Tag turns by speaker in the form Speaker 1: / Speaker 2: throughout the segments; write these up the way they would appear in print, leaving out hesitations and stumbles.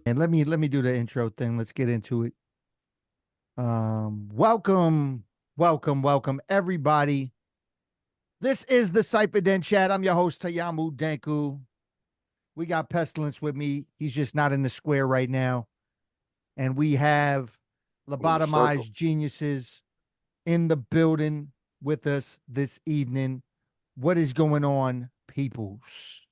Speaker 1: And let me do the intro thing. Let's get into it. Welcome, everybody. This is the CyphaDen chat. I'm your host, Tayamu Denku. We got Pestilence with me. He's just not in the square right now. And we have Lobotomized geniuses in the building with us this evening. What is going on, peoples?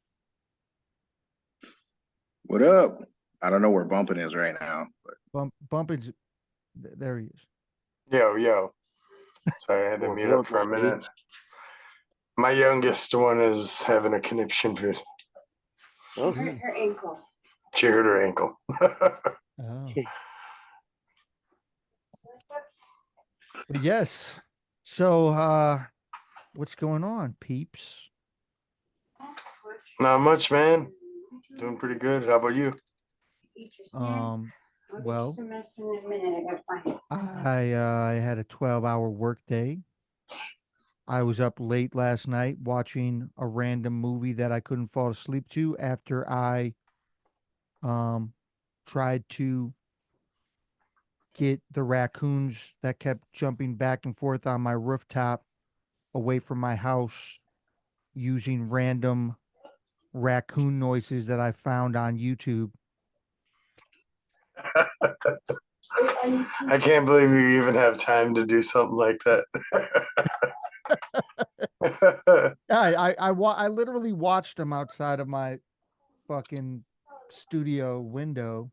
Speaker 2: What up? I don't know where Bumpin' is right now. But...
Speaker 1: Bumpins, there he is.
Speaker 3: Yo. Sorry, I had to mute up for a minute. My youngest one is having a conniption fit.
Speaker 4: She hurt her ankle.
Speaker 3: She hurt her ankle.
Speaker 1: Oh. But yes. So what's going on, peeps?
Speaker 3: Not much, man. Doing pretty good. How about you?
Speaker 1: Well, I had a 12-hour workday. I was up late last night watching a random movie that I couldn't fall asleep to after I tried to get the raccoons that kept jumping back and forth on my rooftop away from my house using random raccoon noises that I found on YouTube.
Speaker 3: I can't believe you even have time to do something like that.
Speaker 1: I literally watched them outside of my fucking studio window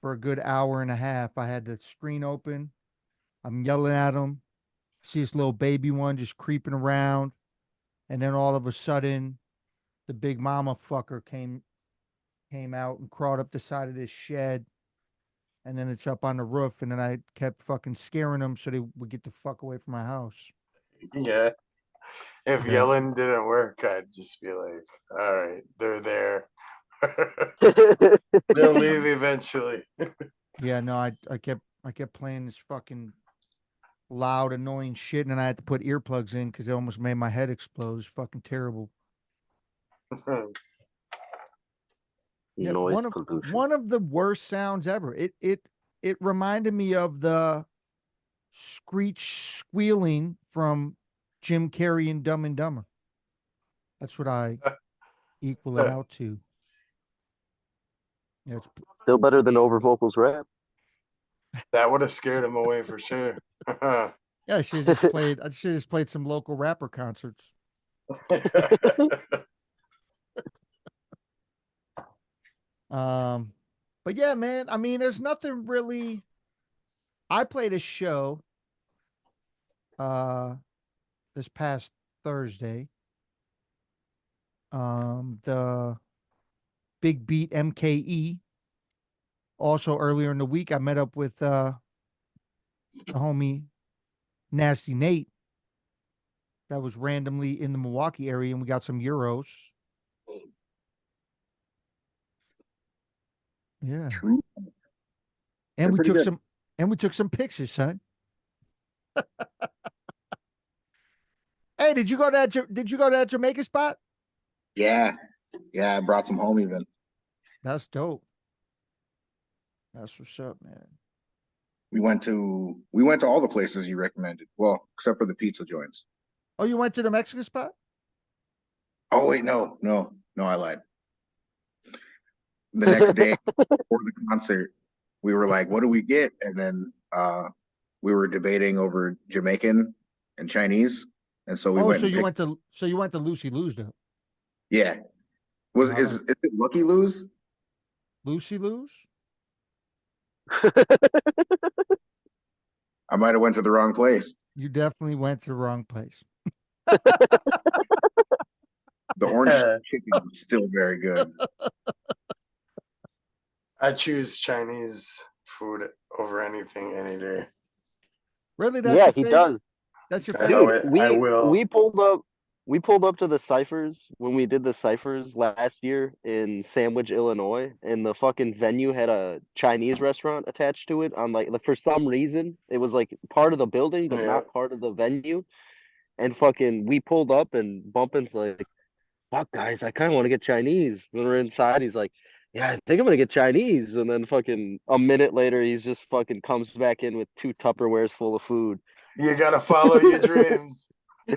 Speaker 1: for a good hour and a half. I had the screen open. I'm yelling at them. See this little baby one just creeping around. And then all of a sudden, the big mama fucker came out and crawled up the side of this shed. And then it's up on the roof. And then I kept fucking scaring them so they would get the fuck away from my house.
Speaker 3: Yeah. If yelling didn't work, I'd just be like, all right, they're there. They'll leave eventually.
Speaker 1: Yeah, no, I kept playing this fucking loud, annoying shit, and then I had to put earplugs in because it almost made my head explode. It was fucking terrible. Yeah, one of the worst sounds ever. It reminded me of the screech squealing from Jim Carrey and Dumb and Dumber. That's what I equal it out to. Yeah, it's
Speaker 5: still better than over vocals rap.
Speaker 3: That would have scared him away for sure.
Speaker 1: Yeah, I should have just played some local rapper concerts. But yeah, man, I mean, there's nothing really. I played a show this past Thursday. The Big Beat MKE. Also earlier in the week, I met up with the homie Nasty Nate that was randomly in the Milwaukee area, and we got some euros. Yeah.
Speaker 2: True.
Speaker 1: And we took some pictures, son. Hey, did you go to that Jamaica spot?
Speaker 2: Yeah, I brought some home even.
Speaker 1: That's dope. That's what's up, man.
Speaker 2: We went to all the places you recommended. Well, except for the pizza joints.
Speaker 1: Oh, you went to the Mexican spot?
Speaker 2: Oh wait, no, I lied. The next day before the concert, we were like, "What do we get?" And then we were debating over Jamaican and Chinese, and so we went.
Speaker 1: So you went to Lucy Lou's though?
Speaker 2: Yeah. Is it Lucky Lou's?
Speaker 1: Lucy Lou's?
Speaker 2: I might have went to the wrong place.
Speaker 1: You definitely went to the wrong place.
Speaker 2: The orange chicken was still very good.
Speaker 3: I choose Chinese food over anything any day.
Speaker 1: Really? That's your
Speaker 5: he
Speaker 1: favorite?
Speaker 5: does.
Speaker 1: That's your
Speaker 5: Dude,
Speaker 1: favorite?
Speaker 3: I will.
Speaker 5: We pulled up to the ciphers when we did the ciphers last year in Sandwich, Illinois, and the fucking venue had a Chinese restaurant attached to it. On like for some reason, it was like part of the building, but not part of the venue. And fucking, we pulled up, and Bumpin's like, "Fuck, guys, I kind of want to get Chinese." When we're inside, he's like, yeah, I think I'm gonna get Chinese. And then fucking a minute later, he's just fucking comes back in with 2 Tupperwares full of food.
Speaker 3: You gotta follow your dreams. I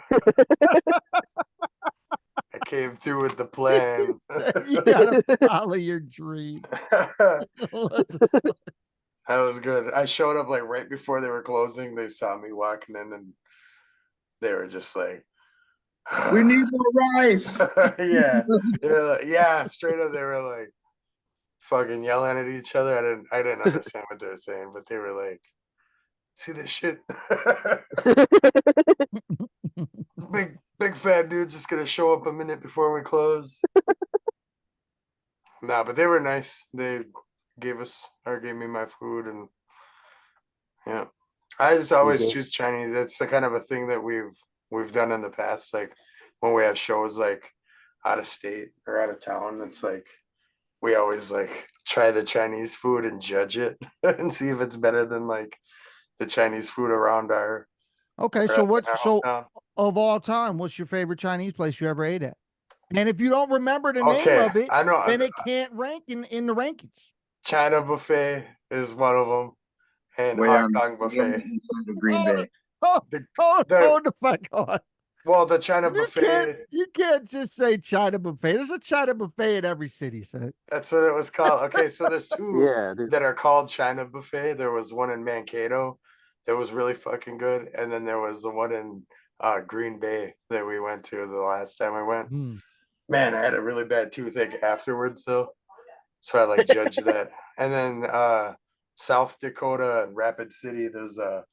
Speaker 3: came through with the plan.
Speaker 1: You gotta follow your dream. What the-
Speaker 3: That was good. I showed up like right before they were closing. They saw me walking in and they were just like,
Speaker 2: We need more rice.
Speaker 3: yeah. Yeah, straight up they were like fucking yelling at each other. I didn't understand what they were saying, but they were like, see this shit? Big fat dude just gonna show up a minute before we close. Nah, but they were nice. They gave me my food and yeah. I just always
Speaker 5: Okay.
Speaker 3: choose Chinese. It's the kind of a thing that we've done in the past. Like when we have shows like out of state or out of town, it's like we always like try the Chinese food and judge it and see if it's better than like the Chinese food around our
Speaker 1: Okay,
Speaker 3: or
Speaker 1: so
Speaker 3: in
Speaker 1: what's
Speaker 3: our
Speaker 1: so
Speaker 3: hometown.
Speaker 1: of all time, what's your favorite Chinese place you ever ate at? And if you don't remember the name
Speaker 3: Okay,
Speaker 1: of it,
Speaker 3: I know
Speaker 1: then it can't rank in the rankings.
Speaker 3: China buffet is one of them, and
Speaker 2: Way
Speaker 3: Hong
Speaker 2: on,
Speaker 3: Kong
Speaker 2: way on the
Speaker 3: buffet.
Speaker 2: east side of Green
Speaker 1: Hold,
Speaker 2: Bay.
Speaker 1: hold,
Speaker 3: The,
Speaker 1: hold,
Speaker 3: the
Speaker 1: hold the fuck on.
Speaker 3: well, the China
Speaker 1: You can't
Speaker 3: buffet.
Speaker 1: you can't just say China buffet. There's a China buffet in every city, son.
Speaker 3: That's what it was called. Okay, so there's two
Speaker 5: Yeah, dude.
Speaker 3: that are called China buffet. There was one in Mankato that was really fucking good, and then there was the one in Green Bay that we went to the last time I went.
Speaker 1: Hmm.
Speaker 3: Man, I had a really bad toothache afterwards though, so I like judged that. And then South Dakota and Rapid City, there's a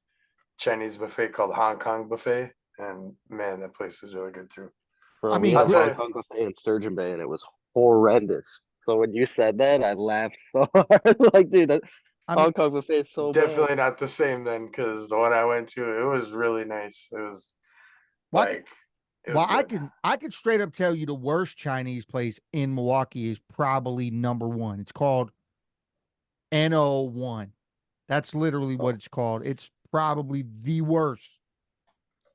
Speaker 3: Chinese buffet called Hong Kong buffet, and man, that place is really good too.
Speaker 5: Bro,
Speaker 1: I
Speaker 5: we
Speaker 1: mean,
Speaker 5: had
Speaker 3: I'll
Speaker 5: a
Speaker 3: tell
Speaker 5: Hong
Speaker 3: you,
Speaker 5: Kong buffet in Sturgeon Bay, and it was horrendous. So when you said that, I laughed so hard. Like, dude, that
Speaker 1: I mean,
Speaker 5: Hong Kong buffet is so bad.
Speaker 3: definitely not the same then, because the one I went to, it was really nice. It was
Speaker 1: well,
Speaker 3: like it was
Speaker 1: well,
Speaker 3: good.
Speaker 1: I can straight up tell you the worst Chinese place in Milwaukee is probably number one. It's called NO1. That's literally what it's called. It's probably the worst.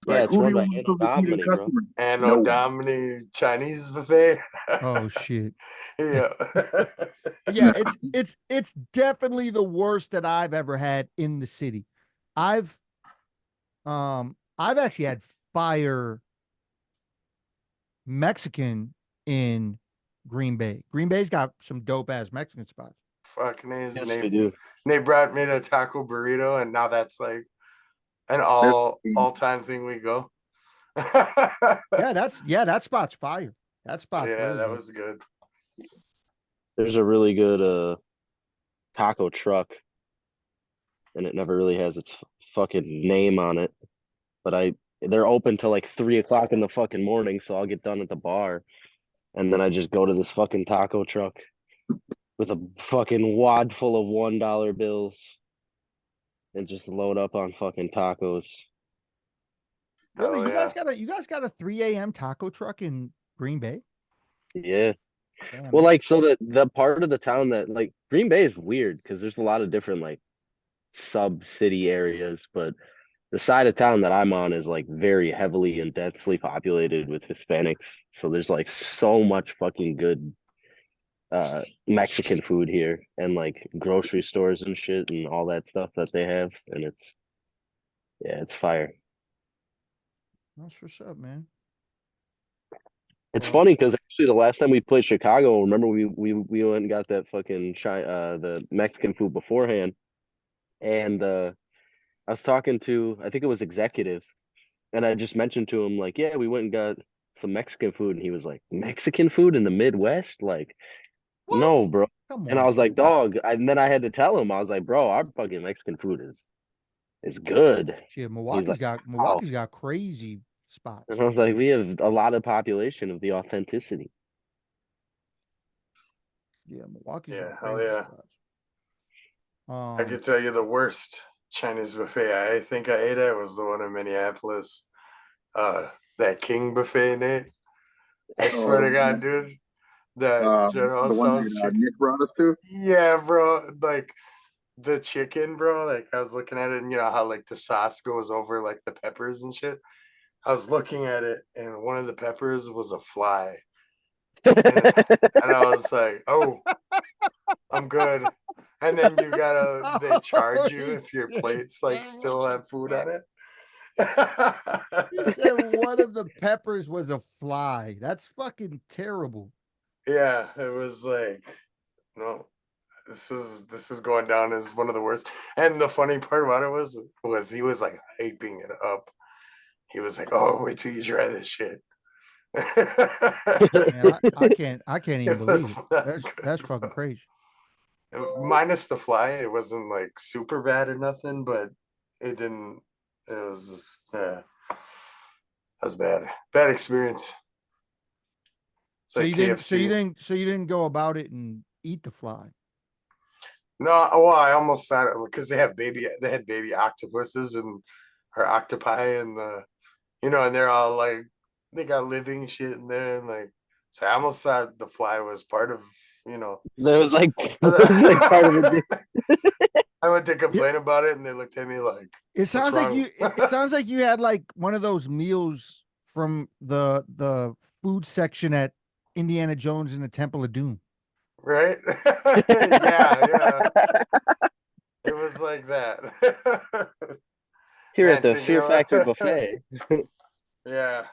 Speaker 5: Yeah,
Speaker 2: Like,
Speaker 5: it's
Speaker 2: who do
Speaker 5: run
Speaker 2: you
Speaker 5: by
Speaker 2: want
Speaker 5: Anno
Speaker 2: to be the
Speaker 5: Domini, bro.
Speaker 2: customer?
Speaker 3: And
Speaker 2: No.
Speaker 3: Domini Chinese buffet.
Speaker 1: Oh shit.
Speaker 3: Yeah.
Speaker 1: Yeah, it's definitely the worst that I've ever had in the city. I've I've actually had fire Mexican in Green Bay. Green Bay's got some dope ass Mexican spots.
Speaker 3: Fucking is
Speaker 5: Yes, we
Speaker 3: Nate.
Speaker 5: do.
Speaker 3: Nate brought me to taco burrito, and now that's like an all time thing we go.
Speaker 1: Yeah, that spot's fire. That spot's
Speaker 3: Yeah,
Speaker 1: really
Speaker 3: that
Speaker 1: good.
Speaker 3: was good.
Speaker 5: There's a really good taco truck, and it never really has its fucking name on it. But they're open till like 3 o'clock in the fucking morning, so I'll get done at the bar, and then I just go to this fucking taco truck with a fucking wad full of $1 bills and just load up on fucking tacos.
Speaker 1: Really,
Speaker 3: Hell yeah.
Speaker 1: you guys got a 3 a.m. taco truck in Green Bay?
Speaker 5: Yeah.
Speaker 1: Damn.
Speaker 5: Well, like, so the part of the town that like Green Bay is weird because there's a lot of different like sub city areas, but the side of town that I'm on is like very heavily and densely populated with Hispanics. So there's like so much fucking good Mexican food here and like grocery stores and shit and all that stuff that they have. And it's fire.
Speaker 1: That's what's up, man.
Speaker 5: It's
Speaker 1: Well,
Speaker 5: funny because actually the last time we played Chicago, remember we went and got that fucking the Mexican food beforehand. And I was talking to, I think it was executive, and I just mentioned to him like, yeah, we went and got some Mexican food, and he was like, Mexican food in the Midwest? Like, no,
Speaker 1: what?
Speaker 5: bro.
Speaker 1: Come
Speaker 5: And I
Speaker 1: on,
Speaker 5: was like,
Speaker 1: son.
Speaker 5: dog. And then I had to tell him, I was like, bro, our fucking Mexican food is good.
Speaker 1: Shit,
Speaker 5: He's like, wow.
Speaker 1: Milwaukee's got crazy spots.
Speaker 5: And I was like, we have a lot of population of the authenticity.
Speaker 1: Yeah, Milwaukee's
Speaker 3: Yeah,
Speaker 1: got
Speaker 3: hell
Speaker 1: crazy
Speaker 3: yeah.
Speaker 1: spots.
Speaker 3: I could tell you the worst Chinese buffet I think I ate at was the one in Minneapolis. That King buffet, Nate. I swear to God, dude. That General
Speaker 2: The one
Speaker 3: Tso's
Speaker 2: that
Speaker 3: chicken.
Speaker 2: Nick brought us to.
Speaker 3: Yeah, bro. Like the chicken, bro. Like I was looking at it, and you know how like the sauce goes over like the peppers and shit. I was looking at it, and one of the peppers was a fly, and I was like, "Oh!" I'm good. And then you gotta, they charge you if your plates like still have food on it.
Speaker 1: You said one of the peppers was a fly. That's fucking terrible.
Speaker 3: Yeah, it was like, no, this is going down as one of the worst. And the funny part about it was he was like hyping it up. He was like, "Oh, wait till you try this shit."
Speaker 1: Man, I can't even
Speaker 3: It
Speaker 1: believe
Speaker 3: was
Speaker 1: it.
Speaker 3: not
Speaker 1: That's
Speaker 3: good,
Speaker 1: fucking
Speaker 3: bro.
Speaker 1: crazy.
Speaker 3: Minus the fly, it wasn't like super bad or nothing, but it didn't. It was just, that was bad. Bad experience. It's
Speaker 1: So
Speaker 3: like
Speaker 1: you didn't so you
Speaker 3: KFC.
Speaker 1: didn't so you didn't go about it and eat the fly.
Speaker 3: No, well, I almost thought because they had baby octopuses and or octopi and and they're all like they got living shit in there and like so I almost thought the fly was part of you know.
Speaker 5: That was like it was like part of
Speaker 3: I
Speaker 5: it.
Speaker 3: went to
Speaker 1: It,
Speaker 3: complain about it and they looked at me like,
Speaker 1: it
Speaker 3: "What's
Speaker 1: sounds like
Speaker 3: wrong?"
Speaker 1: it sounds like you had like one of those meals from the food section at Indiana Jones and the Temple of Doom.
Speaker 3: Right? Yeah. It was like that.
Speaker 5: Here at
Speaker 3: Man,
Speaker 5: the
Speaker 3: thinking
Speaker 5: Fear Factor
Speaker 3: of
Speaker 5: buffet.
Speaker 3: yeah.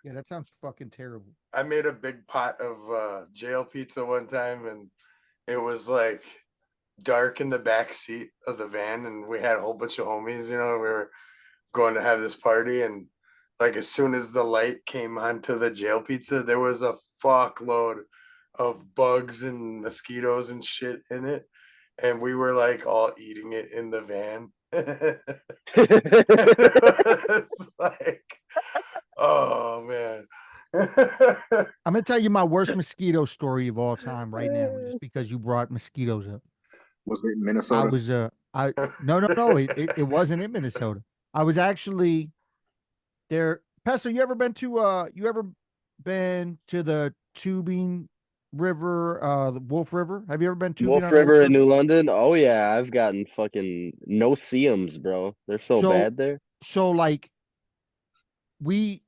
Speaker 1: Yeah, that sounds fucking terrible.
Speaker 3: I made a big pot of jail pizza one time and it was like dark in the back seat of the van and we had a whole bunch of homies, we were going to have this party and like as soon as the light came onto the jail pizza, there was a fuckload of bugs and mosquitoes and shit in it. And we were like all eating it in the van. It's like, oh man.
Speaker 1: I'm gonna tell you my worst mosquito story of all time right now, just because you brought mosquitoes up.
Speaker 2: Was it in
Speaker 1: I
Speaker 2: Minnesota?
Speaker 1: was I no, it wasn't in Minnesota. I was actually there. Pesto, you ever been to the tubing river, the Wolf River? Have you ever been tubing
Speaker 5: Wolf
Speaker 1: on the Wolf
Speaker 5: River in
Speaker 1: River?
Speaker 5: New London. Oh yeah, I've gotten fucking no seums, bro. They're so
Speaker 1: So
Speaker 5: bad there.
Speaker 1: so like we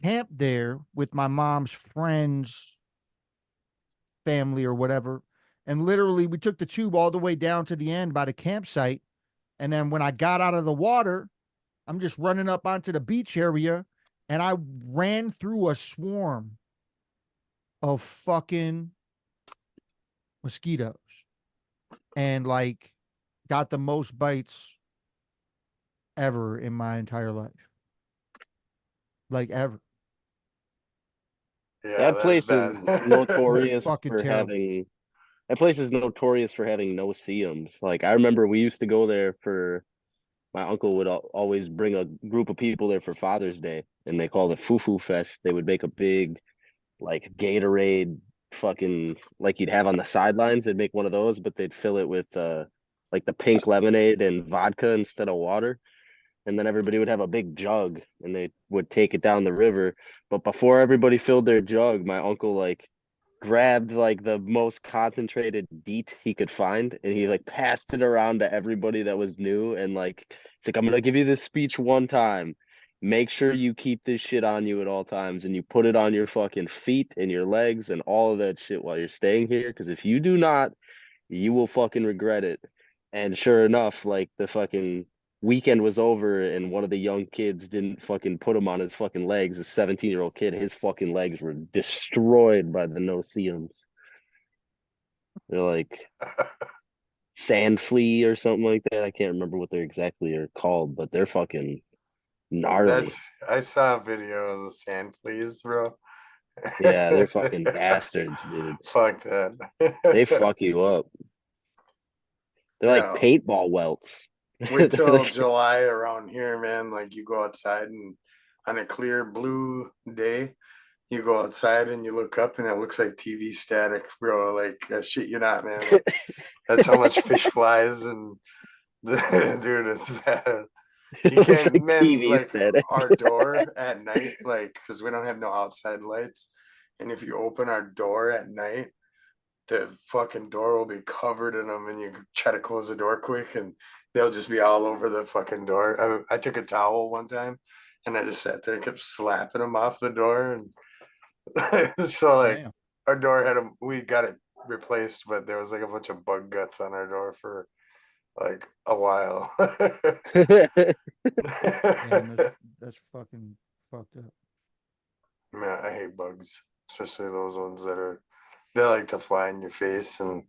Speaker 1: camped there with my mom's friends, family or whatever. And literally we took the tube all the way down to the end by the campsite. And then when I got out of the water, I'm just running up onto the beach area and I ran through a swarm of fucking mosquitoes and like got the most bites ever in my entire life. Like ever.
Speaker 3: Yeah,
Speaker 5: That
Speaker 3: that's
Speaker 5: place is
Speaker 3: bad.
Speaker 1: It was
Speaker 5: notorious
Speaker 1: fucking
Speaker 5: for
Speaker 1: terrible.
Speaker 5: having that place is notorious for having no seums. Like I remember we used to go there for my uncle would always bring a group of people there for Father's Day and they called it Fufu Fest. They would make a big like Gatorade fucking like you'd have on the sidelines. They'd make one of those, but they'd fill it with like the pink lemonade and vodka instead of water. And then everybody would have a big jug and they would take it down the river. But before everybody filled their jug, my uncle like grabbed like the most concentrated beet he could find and he like passed it around to everybody that was new and like it's like I'm gonna give you this speech one time. Make sure you keep this shit on you at all times and you put it on your fucking feet and your legs and all of that shit while you're staying here. Cause if you do not, you will fucking regret it. And sure enough, like the fucking weekend was over and one of the young kids didn't fucking put him on his fucking legs. A 17-year-old kid, his fucking legs were destroyed by the no-see-ums. They're like sand flea or something like that. I can't remember what they're exactly are called, but they're fucking gnarly.
Speaker 3: I saw a video of the sand fleas, bro.
Speaker 5: Yeah, they're fucking bastards, dude.
Speaker 3: Fuck
Speaker 5: They
Speaker 3: that.
Speaker 5: fuck you up. They're like
Speaker 3: Yeah.
Speaker 5: paintball welts.
Speaker 3: Wait
Speaker 5: They're
Speaker 3: till
Speaker 5: like-
Speaker 3: July around here, man. Like you go outside and on a clear blue day, you go outside and you look up and it looks like TV static, bro. Like shit you not, man. Like that's how much fish flies and dude, it's bad.
Speaker 5: it
Speaker 3: You
Speaker 5: looks
Speaker 3: can't,
Speaker 5: like
Speaker 3: man,
Speaker 5: TV
Speaker 3: like
Speaker 5: static.
Speaker 3: our door at night, like, because we don't have no outside lights. And if you open our door at night, the fucking door will be covered in them and you try to close the door quick and they'll just be all over the fucking door. I took a towel one time and I just sat there and kept slapping them off the door. And so, like,
Speaker 1: Damn.
Speaker 3: our door had we got it replaced, but there was like a bunch of bug guts on our door for like a while.
Speaker 1: Damn, that's fucking fucked up.
Speaker 3: Man, I hate bugs, especially those ones they like to fly in your face, and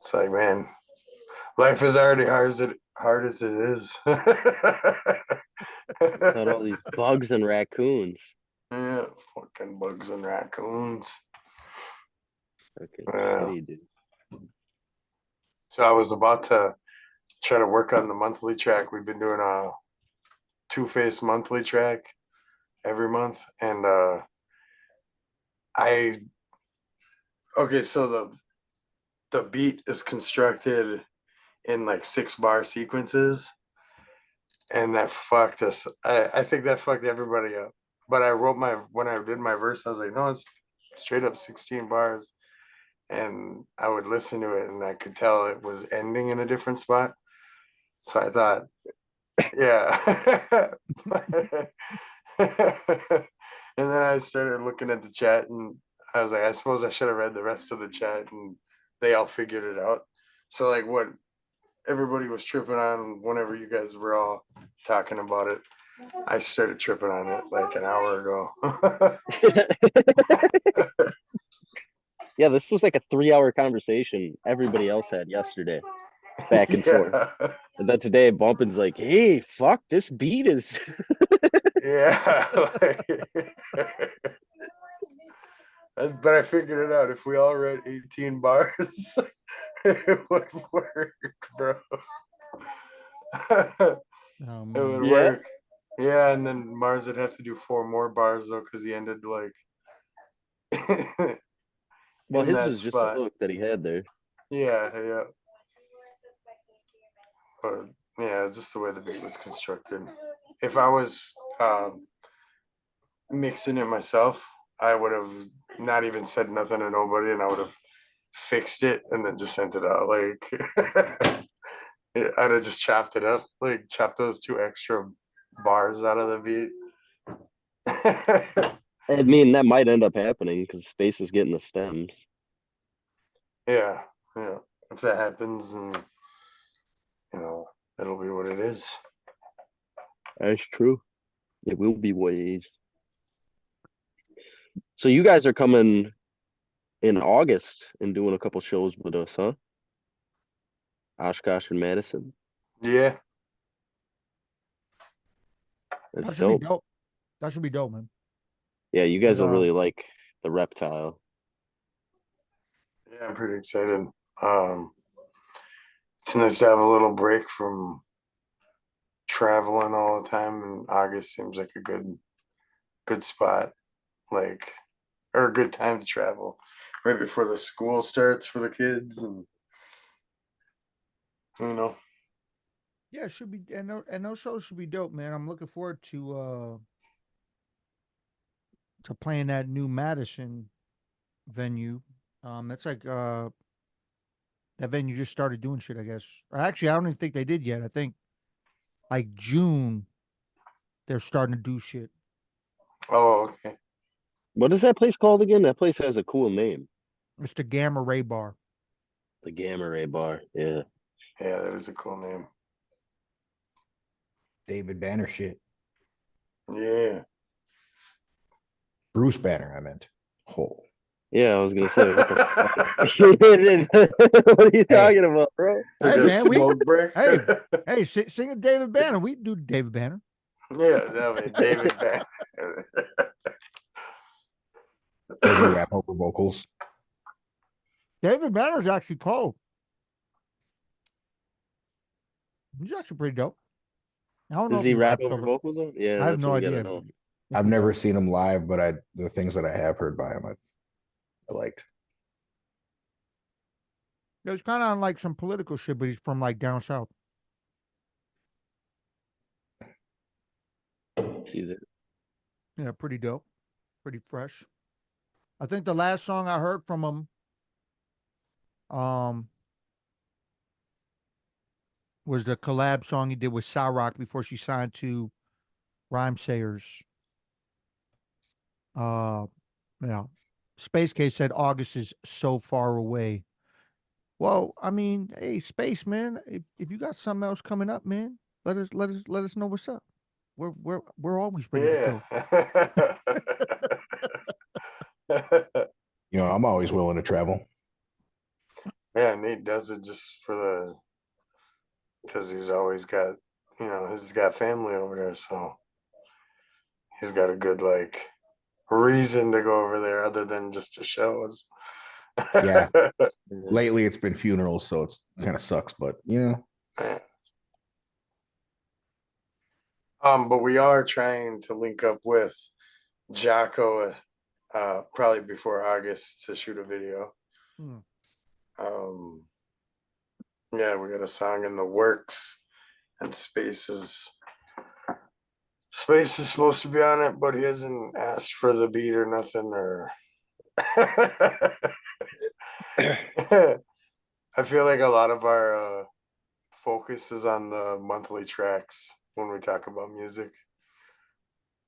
Speaker 3: it's like, man, life is already hard as it is.
Speaker 5: Got all these bugs and raccoons.
Speaker 3: Yeah, fucking bugs and raccoons.
Speaker 5: Okay,
Speaker 3: Yeah.
Speaker 5: shitty, dude.
Speaker 3: So I was about to try to work on the monthly track. We've been doing a two-face monthly track every month, and I okay, so the beat is constructed in like 6-bar sequences, and that fucked us. I think that fucked everybody up. But I wrote when I did my verse, I was like, no, it's straight up 16 bars. And I would listen to it and I could tell it was ending in a different spot. So I thought, yeah. And then I started looking at the chat and I was like, I suppose I should have read the rest of the chat, and they all figured it out. So like what everybody was tripping on whenever you guys were all talking about it, I started tripping on it like an hour ago.
Speaker 5: Yeah, this was like a 3-hour conversation everybody else had yesterday, back and forth.
Speaker 3: Yeah.
Speaker 5: And then today, Bumpin's like, "Hey, fuck, this beat is."
Speaker 3: Yeah. But I figured it out. If we all read 18 bars, it would work, bro.
Speaker 1: Oh
Speaker 3: It would
Speaker 1: man.
Speaker 5: Yeah.
Speaker 3: work. Yeah, and then Mars would have to do 4 more bars though, because he ended like
Speaker 5: Well,
Speaker 3: in
Speaker 5: his
Speaker 3: that
Speaker 5: was just a
Speaker 3: spot.
Speaker 5: hook that he had there.
Speaker 3: Yeah, yeah. But yeah, it's just the way the beat was constructed. If I was mixing it myself, I would have not even said nothing to nobody, and I would have fixed it and then just sent it out. Like I'd have just chopped it up, like chopped those 2 extra bars out of the beat.
Speaker 5: I mean, that might end up happening because Space is getting the stems.
Speaker 3: Yeah, yeah. If that happens, and it'll be what it is.
Speaker 5: That's true. It will be ways. So you guys are coming in August and doing a couple shows with us, huh? Oshkosh and Madison.
Speaker 3: Yeah,
Speaker 1: That
Speaker 5: That's
Speaker 1: should be
Speaker 5: dope.
Speaker 1: dope. That should be dope, man.
Speaker 5: Yeah, you guys
Speaker 1: But,
Speaker 5: will really like the Reptile.
Speaker 3: yeah. I'm pretty excited. Um, it's nice to have a little break from traveling all the time, and August seems like a good spot, like, or a good time to travel right before the school starts for the kids, and you know.
Speaker 1: yeah, it should be, and those shows should be dope, man. I'm looking forward to playing that new Madison venue. That's like that venue just started doing shit, I guess. Actually, I don't even think they did yet. I think like June they're starting to do shit.
Speaker 3: Oh, okay.
Speaker 5: What is that place called again? That place has a cool name.
Speaker 1: It's the Gamma Ray Bar.
Speaker 5: The Gamma Ray Bar. Yeah.
Speaker 3: Yeah, that is a cool name.
Speaker 6: David Banner shit.
Speaker 3: Yeah.
Speaker 6: Bruce Banner, I meant. Oh.
Speaker 5: Yeah, I was gonna say, what the fuck? What are you talking about, bro?
Speaker 3: Like
Speaker 1: Hey
Speaker 3: a
Speaker 1: man,
Speaker 3: smoke break.
Speaker 1: hey, hey, sing a David Banner. We do David Banner.
Speaker 3: Yeah, that way, David Banner.
Speaker 6: Does he rap over vocals?
Speaker 1: David Banner's actually cool. He's actually pretty dope. I don't know
Speaker 5: Does
Speaker 1: if
Speaker 5: he
Speaker 1: he
Speaker 5: rap
Speaker 1: raps
Speaker 5: over
Speaker 1: over.
Speaker 5: vocals though? Yeah,
Speaker 1: I have
Speaker 5: that's
Speaker 1: no
Speaker 5: what we gotta
Speaker 1: idea.
Speaker 5: know.
Speaker 6: I've never seen him live, but the things that I have heard by him, I liked.
Speaker 1: It was kind of on like some political shit, but he's from like down south.
Speaker 5: See that?
Speaker 1: Yeah, pretty dope, pretty fresh. I think the last song I heard from him, was the collab song he did with Rock before she signed to Rhymesayers. Yeah, Space Case said August is so far away. Well, I mean, hey, Space man, if you got something else coming up, man, let us know what's up. We're always ready to go.
Speaker 6: You know, I'm always willing to travel.
Speaker 3: Yeah, Nate does it just for the because he's always got he's got family over there, so he's got a good like reason to go over there other than just to show us.
Speaker 6: Yeah.
Speaker 5: Yeah.
Speaker 6: Lately, it's been funerals, so it's kind of sucks. But
Speaker 3: Yeah. But we are trying to link up with Jocko, probably before August to shoot a video.
Speaker 1: Hmm.
Speaker 3: Yeah, we got a song in the works, and Space is supposed to be on it, but he hasn't asked for the beat or nothing. Or I feel like a lot of our focus is on the monthly tracks when we talk about music.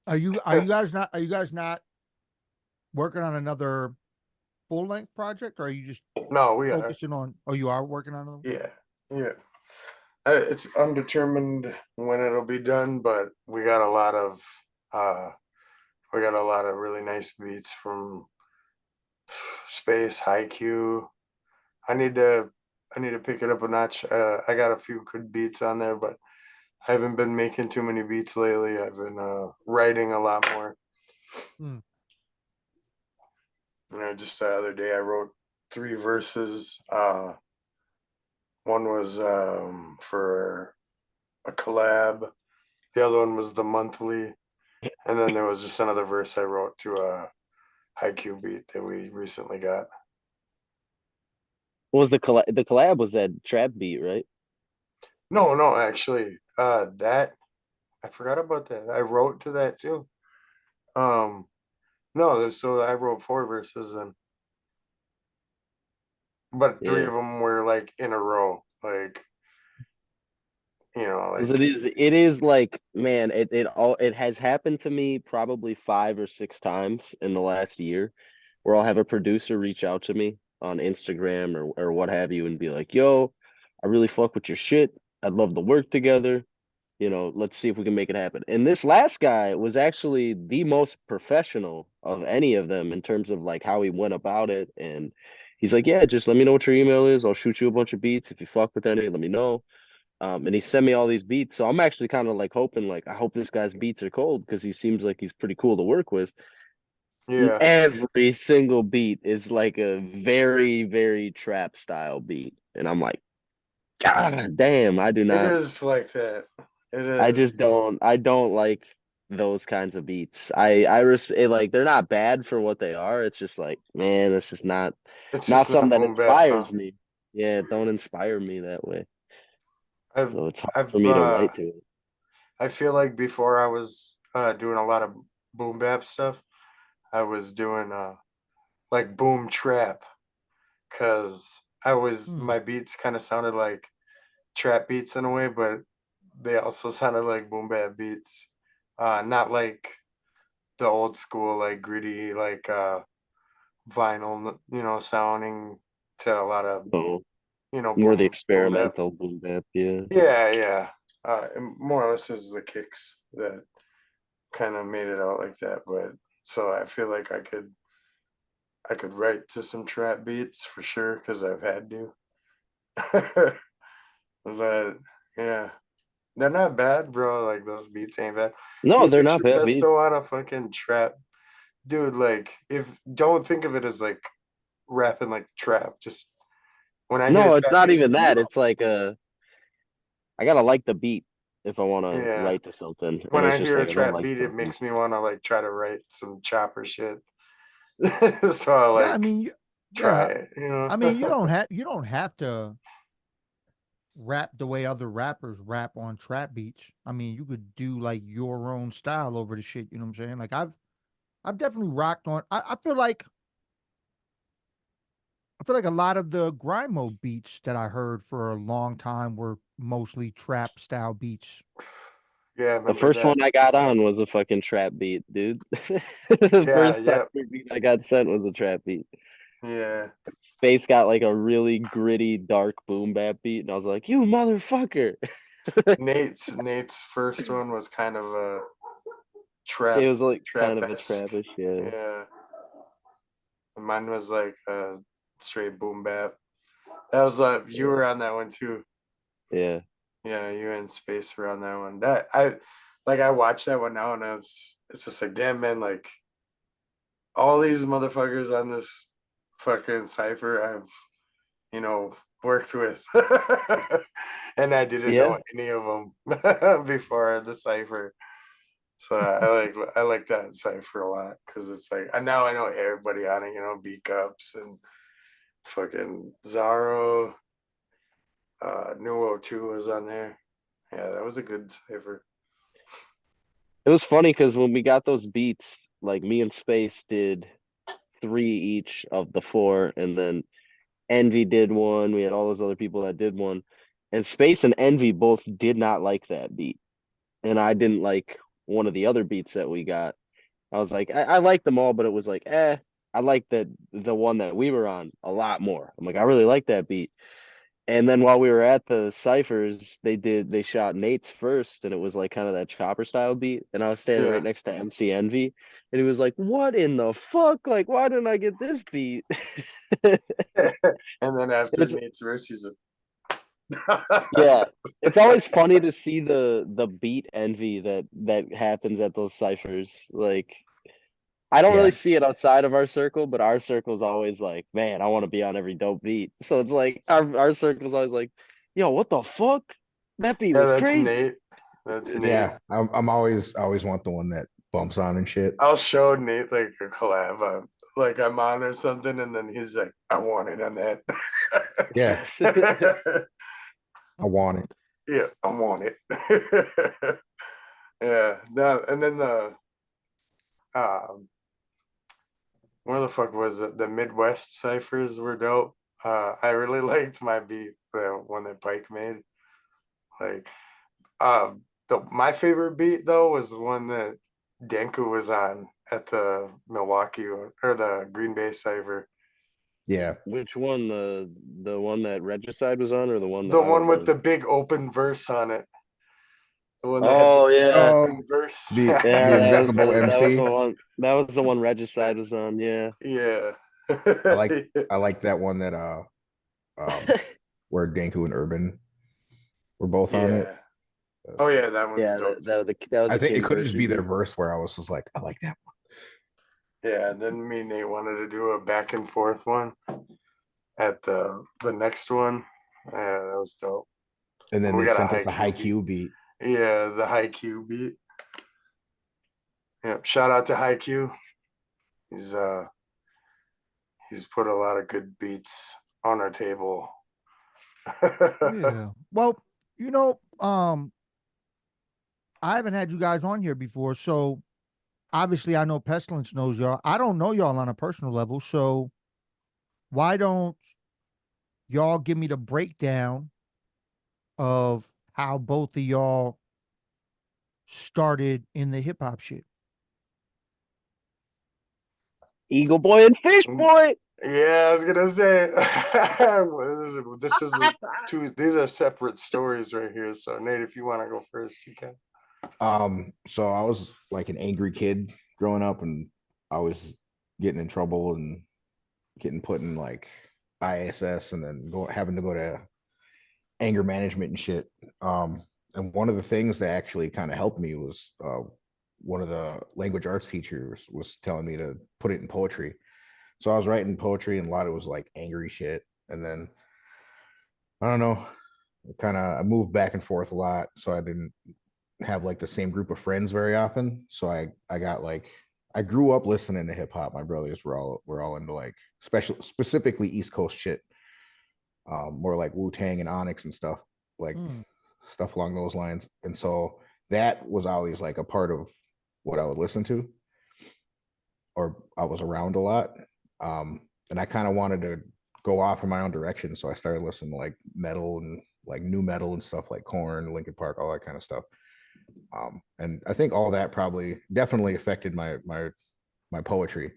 Speaker 1: Are you guys not working on another full length project, or are you just
Speaker 3: No, we are.
Speaker 1: focusing on? Oh, you are working on another.
Speaker 3: Yeah, yeah. It's undetermined when it'll be done, but uh we got a lot of really nice beats from Space, Haiku. I need to I need to pick it up a notch. I got a few good beats on there, but I haven't been making too many beats lately. I've been writing a lot more.
Speaker 1: Hmm.
Speaker 3: Just the other day I wrote 3 verses. One was for a collab. The other one was the monthly, and then there was just another verse I wrote to a haiku beat that we recently got.
Speaker 5: What was the collab was that trap beat, right?
Speaker 3: No, no, actually, that I forgot about that. I wrote to that too. Um, no, so I wrote 4 verses, and but 3
Speaker 5: Yeah.
Speaker 3: of them were like in a row, like
Speaker 5: Because
Speaker 3: like
Speaker 5: it is like, man, it has happened to me probably 5 or 6 times in the last year where I'll have a producer reach out to me on Instagram or what have you and be like, yo, I really fuck with your shit. I'd love to work together. Let's see if we can make it happen. And this last guy was actually the most professional of any of them in terms of like how he went about it. And he's like, yeah, just let me know what your email is. I'll shoot you a bunch of beats. If you fuck with any, let me know. And he sent me all these beats. So I'm actually kind of like hoping, like, I hope this guy's beats are cold because he seems like he's pretty cool to work with.
Speaker 3: yeah.
Speaker 5: Every single beat is like a very, very trap style beat. And I'm like, God damn,
Speaker 3: It is like that. It
Speaker 5: I
Speaker 3: is.
Speaker 5: just I don't like those kinds of beats. Like they're not bad for what they are. It's just like, man, it's just
Speaker 3: It's
Speaker 5: not
Speaker 3: just
Speaker 5: something
Speaker 3: not
Speaker 5: that
Speaker 3: boom bap, huh?
Speaker 5: inspires me. Yeah, it don't inspire me that way.
Speaker 3: I've
Speaker 5: So it's hard for
Speaker 3: I've
Speaker 5: me to write to it.
Speaker 3: I feel like before I was doing a lot of boom bap stuff, I was doing like boom trap because I was
Speaker 1: Hmm.
Speaker 3: my beats kind of sounded like trap beats in a way, but they also sounded like boom bap beats. Not like the old school like gritty like vinyl, sounding to a lot of
Speaker 5: So more the
Speaker 3: boom bap.
Speaker 5: experimental boom bap, yeah.
Speaker 3: Yeah, yeah. And more or less is the kicks that kind of made it out like that. But so I feel like I could write to some trap beats for sure because I've had to. But yeah, they're not bad, bro. Like those beats ain't bad. Can
Speaker 5: No,
Speaker 3: you
Speaker 5: they're not
Speaker 3: picture
Speaker 5: bad beats.
Speaker 3: Pesto on a fucking trap, dude? Like, if don't think of it as like rapping like trap. Just when I hear
Speaker 5: No, it's
Speaker 3: trap
Speaker 5: not
Speaker 3: beat,
Speaker 5: even that. It's like I gotta like the beat if I want to
Speaker 3: yeah.
Speaker 5: write to something,
Speaker 3: When
Speaker 5: and it's
Speaker 3: I
Speaker 5: just
Speaker 3: hear a
Speaker 5: like I don't
Speaker 3: trap
Speaker 5: like
Speaker 3: beat, it
Speaker 5: something.
Speaker 3: makes me want to like try to write some chopper shit. So I
Speaker 1: Yeah, I
Speaker 3: like
Speaker 1: mean,
Speaker 3: try
Speaker 1: yeah,
Speaker 3: it.
Speaker 1: I mean, you don't have to rap the way other rappers rap on trap beats. I mean, you could do like your own style over the shit. You know what I'm saying? Like I've definitely rocked on. I feel like a lot of the grimo beats that I heard for a long time were mostly trap style beats.
Speaker 3: Yeah, I
Speaker 5: The
Speaker 3: remember
Speaker 5: first
Speaker 3: that.
Speaker 5: one I got on was a fucking trap beat, dude. The
Speaker 3: Yeah,
Speaker 5: first
Speaker 3: yeah,
Speaker 5: cypher beat I got sent was a trap beat.
Speaker 3: yeah.
Speaker 5: Space got like a really gritty, dark boom bap beat, and I was like, "You motherfucker!"
Speaker 3: Nate's first one was kind of a
Speaker 5: It
Speaker 3: trap
Speaker 5: was like kind of a
Speaker 3: esque.
Speaker 5: trappish, yeah.
Speaker 3: Yeah. And mine was like a straight boom bap. That was you
Speaker 5: Yeah.
Speaker 3: were on that one too.
Speaker 5: Yeah.
Speaker 3: Yeah, you and Space were on that one. That I watched that one now and it's just like damn man, like all these motherfuckers on this fucking cipher I've, you know, worked with. And I didn't
Speaker 5: Yeah.
Speaker 3: know any of them before the cipher. So I like that cipher a lot because it's like and now I know everybody on it, you know, B Cups and fucking Zaro, Nuo 2 was on there. Yeah, that was a good cipher.
Speaker 5: It was funny because when we got those beats, like me and Space did 3 each of the 4, and then Envy did one. We had all those other people that did one, and Space and Envy both did not like that beat, and I didn't like one of the other beats that we got. I was like, I liked them all, but it was like, I like the one that we were on a lot more. I'm like, I really like that beat. And then while we were at the ciphers, they shot Nate's first, and it was like kind of that chopper style beat. And I was standing
Speaker 3: Yeah.
Speaker 5: right next to MC Envy, and he was like, "What in the fuck? Like, why didn't I get this beat?"
Speaker 3: And then after
Speaker 5: It's
Speaker 3: Nate's verse, he's
Speaker 5: yeah, it's always funny to see the beat envy that happens at those ciphers. Like, I don't
Speaker 6: Yeah.
Speaker 5: really see it outside of our circle, but our circle's always like, man, I want to be on every dope beat. So it's like our circle's always like, yo, what the fuck? That beat
Speaker 3: yeah,
Speaker 5: was
Speaker 3: that's
Speaker 5: crazy.
Speaker 3: Nate. That's Nate.
Speaker 6: Yeah. I'm always want the one that bumps on and shit.
Speaker 3: I'll show Nate like a collab, like I'm on or something, and then he's like, "I want it on that."
Speaker 6: Yeah. I want it.
Speaker 3: Yeah, I want it. Yeah, no, and then um, where the fuck was it? The Midwest ciphers were dope. I really liked my beat, the one that Pike made. Like, my favorite beat though was the one that Danku was on at the Milwaukee or the Green Bay cipher.
Speaker 6: Yeah.
Speaker 5: Which one? The one that Regicide was on, or the one that
Speaker 3: The
Speaker 5: I
Speaker 3: one
Speaker 5: was
Speaker 3: with
Speaker 5: on?
Speaker 3: the big open verse on it. The one that had the
Speaker 5: Oh yeah,
Speaker 6: Oh,
Speaker 3: open verse.
Speaker 6: the
Speaker 5: yeah.
Speaker 6: invisible
Speaker 5: That was
Speaker 6: MC.
Speaker 5: the one. That was the one Regicide was on. Yeah.
Speaker 3: Yeah.
Speaker 6: I like that one that um where Danku and Urban were both on it.
Speaker 3: Yeah. Oh yeah, that one's
Speaker 5: Yeah,
Speaker 3: dope too.
Speaker 5: that was
Speaker 6: I
Speaker 5: a
Speaker 6: think it
Speaker 5: King
Speaker 6: could just be
Speaker 5: Mercy
Speaker 6: their
Speaker 5: beat.
Speaker 6: verse where I was just like, I like that
Speaker 3: Yeah, and then me and Nate wanted to do a back and forth one at the next one. Yeah, that was dope.
Speaker 6: one. And then
Speaker 3: We
Speaker 6: they
Speaker 3: got a
Speaker 6: sent
Speaker 3: high
Speaker 6: us a high
Speaker 3: Q beat.
Speaker 6: Q beat.
Speaker 3: Yeah, the high Q beat. Yeah, shout out to High Q. He's he's put a lot of good beats on our table.
Speaker 1: Yeah. Well, I haven't had you guys on here before, so obviously I know Pestilence knows y'all. I don't know y'all on a personal level, so why don't y'all give me the breakdown of how both of y'all started in the hip hop shit?
Speaker 5: Eagle Boy and Fish Boy.
Speaker 3: Yeah, I was gonna say this is two. These are separate stories right here. So Nate, if you want to go first, you can.
Speaker 6: So I was like an angry kid growing up, and I was getting in trouble and getting put in like ISS, and then having to go to anger management and shit. And one of the things that actually kind of helped me was one of the language arts teachers was telling me to put it in poetry. So I was writing poetry, and a lot of it was like angry shit. And then I don't know, I moved back and forth a lot, so I didn't have like the same group of friends very often. So I got like I grew up listening to hip hop. My brothers were all into like specifically East Coast shit, more like Wu Tang and Onyx and stuff, like
Speaker 1: Mm.
Speaker 6: stuff along those lines. And so that was always like a part of what I would listen to, or I was around a lot. And I kind of wanted to go off in my own direction, so I started listening to like metal and like new metal and stuff like Korn, Linkin Park, all that kind of stuff. And I think all that probably definitely affected my poetry.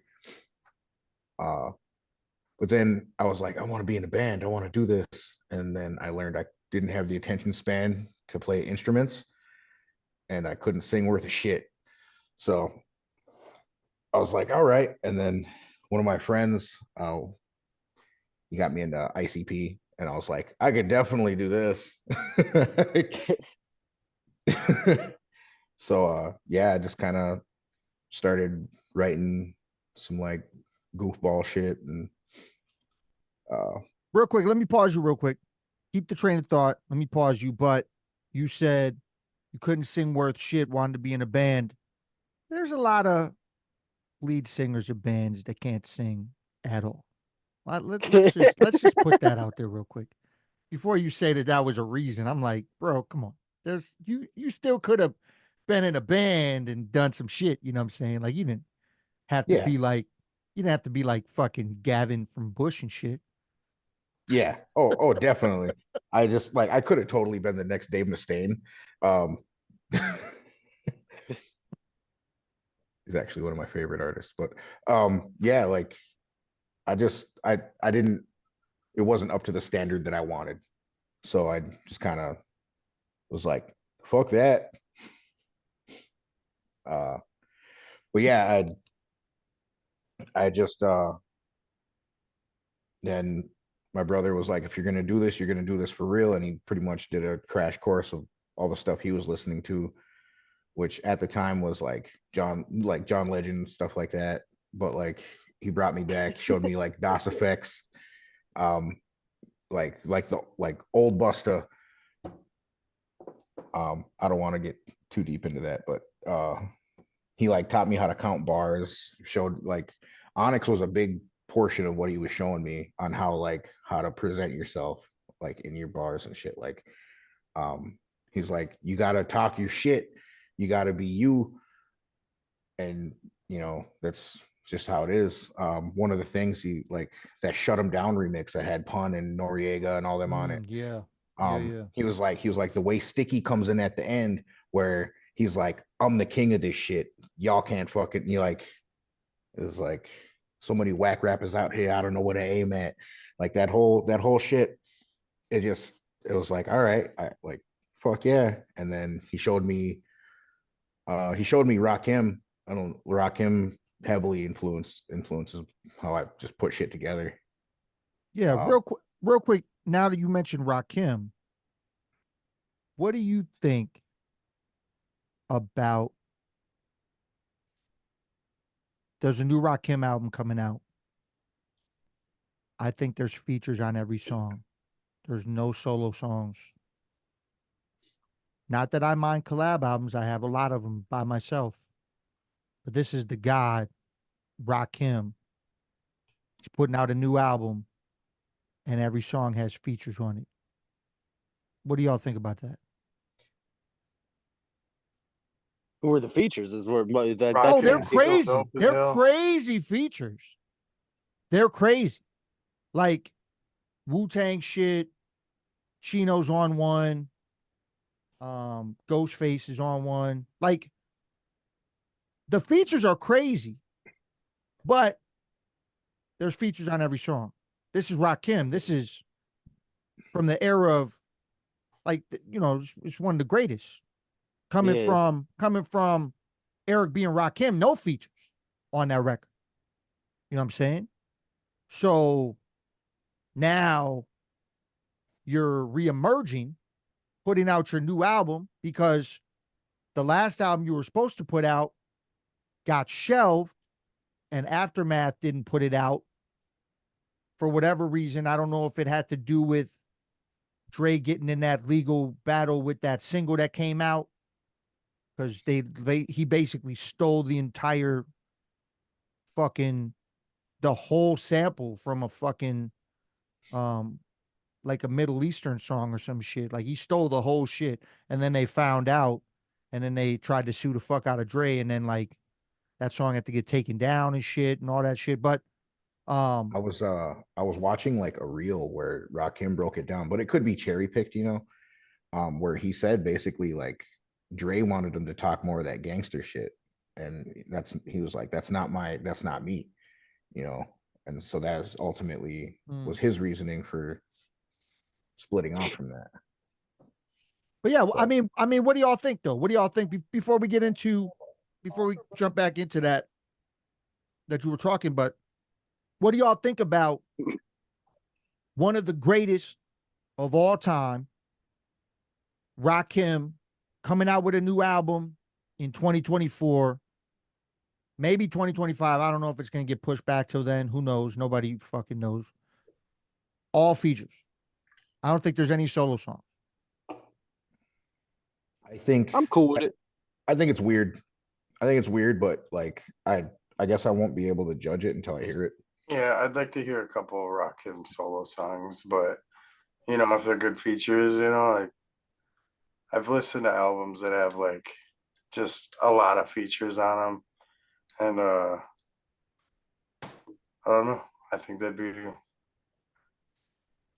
Speaker 6: But then I was like, I want to be in a band. I want to do this. And then I learned I didn't have the attention span to play instruments, and I couldn't sing worth a shit. So I was like, all right. And then one of my friends, he got me into ICP, and I was like, I could definitely do this. So yeah, I just kind of started writing some like goofball shit and
Speaker 1: Real quick, let me pause you real quick. Keep the train of thought. Let me pause you. But you said you couldn't sing worth shit, wanted to be in a band. There's a lot of lead singers of bands that can't sing at all. Let's just put that out there real quick. Before you say that was a reason, I'm like, bro, come on. There's you still could have been in a band and done some shit, you know what I'm saying? Like you didn't have to
Speaker 6: yeah,
Speaker 1: be like fucking Gavin from Bush and shit.
Speaker 6: yeah. Oh, definitely. I just like I could have totally been the next Dave Mustaine. Um, he's actually one of my favorite artists, but yeah, like I didn't, it wasn't up to the standard that I wanted. So I just kind of was like, fuck that. Uh, but yeah, I just then my brother was like, if you're gonna do this, you're gonna do this for real. And he pretty much did a crash course of all the stuff he was listening to, which at the time was like John Legend, stuff like that. But like he brought me back, showed me like DOS effects, um, like old Busta. I don't want to get too deep into that, but he like taught me how to count bars, showed like Onyx was a big portion of what he was showing me on how to present yourself like in your bars and shit. Like he's like, you gotta talk your shit, you gotta be you, and that's just how it is. One of the things he like, that Shut 'Em Down remix that had Pun and Noriega and all them on it,
Speaker 1: Yeah. Yeah.
Speaker 6: he was like the way Sticky comes in at the end where he's like, I'm the king of this shit, y'all can't fucking, you like, it's like so many whack rappers out here, I don't know what to aim at, like that whole shit. It was like, all right, I like, fuck yeah. And then he showed me Rakim. I don't Rakim heavily influences how I just put shit together.
Speaker 1: Yeah,
Speaker 6: um
Speaker 1: real quick, now that you mentioned Rakim, what do you think about there's a new Rakim album coming out. I think there's features on every song. There's no solo songs. Not that I mind collab albums, I have a lot of them by myself. But this is the god, Rakim. He's putting out a new album, and every song has features on it. What do y'all think about that?
Speaker 5: Who were the features? Is where that
Speaker 1: Oh,
Speaker 5: that's
Speaker 1: they're
Speaker 3: Rakim's still
Speaker 1: crazy.
Speaker 3: dope as
Speaker 1: They're
Speaker 3: hell.
Speaker 1: crazy features. They're crazy. Like Wu-Tang shit, Chino's on one, Ghostface is on one. Like the features are crazy, but there's features on every song. This is Rakim. This is from the era of like it's one of the greatest. Coming
Speaker 5: yeah.
Speaker 1: from Eric being Rakim, no features on that record. You know what I'm saying? So now you're reemerging, putting out your new album because the last album you were supposed to put out got shelved and Aftermath didn't put it out for whatever reason. I don't know if it had to do with Dre getting in that legal battle with that single that came out because he basically stole the entire fucking the whole sample from a fucking like a Middle Eastern song or some shit. Like he stole the whole shit, and then they found out, and then they tried to sue the fuck out of Dre, and then like that song had to get taken down and shit and all that shit. But
Speaker 6: I was watching like a reel where Rakim broke it down, but it could be cherry picked, where he said basically like Dre wanted him to talk more of that gangster shit. And he was like, that's not me, you know. And so that's ultimately was his reasoning for splitting off from that.
Speaker 1: But yeah,
Speaker 6: But
Speaker 1: I mean, what do y'all think though? What do y'all think before we jump back into that you were talking? But what do y'all think about one of the greatest of all time, Rakim, coming out with a new album in 2024, maybe 2025? I don't know if it's going to get pushed back till then. Who knows? Nobody fucking knows. All features. I don't think there's any solo songs.
Speaker 6: I think
Speaker 5: I'm cool with it.
Speaker 6: I think it's weird. I think it's weird, but like I guess I won't be able to judge it until I hear it.
Speaker 3: Yeah, I'd like to hear a couple of Rakim solo songs, but you know, if they're good features, you know, like I've listened to albums that have like just a lot of features on them, and I don't know. I think that'd be.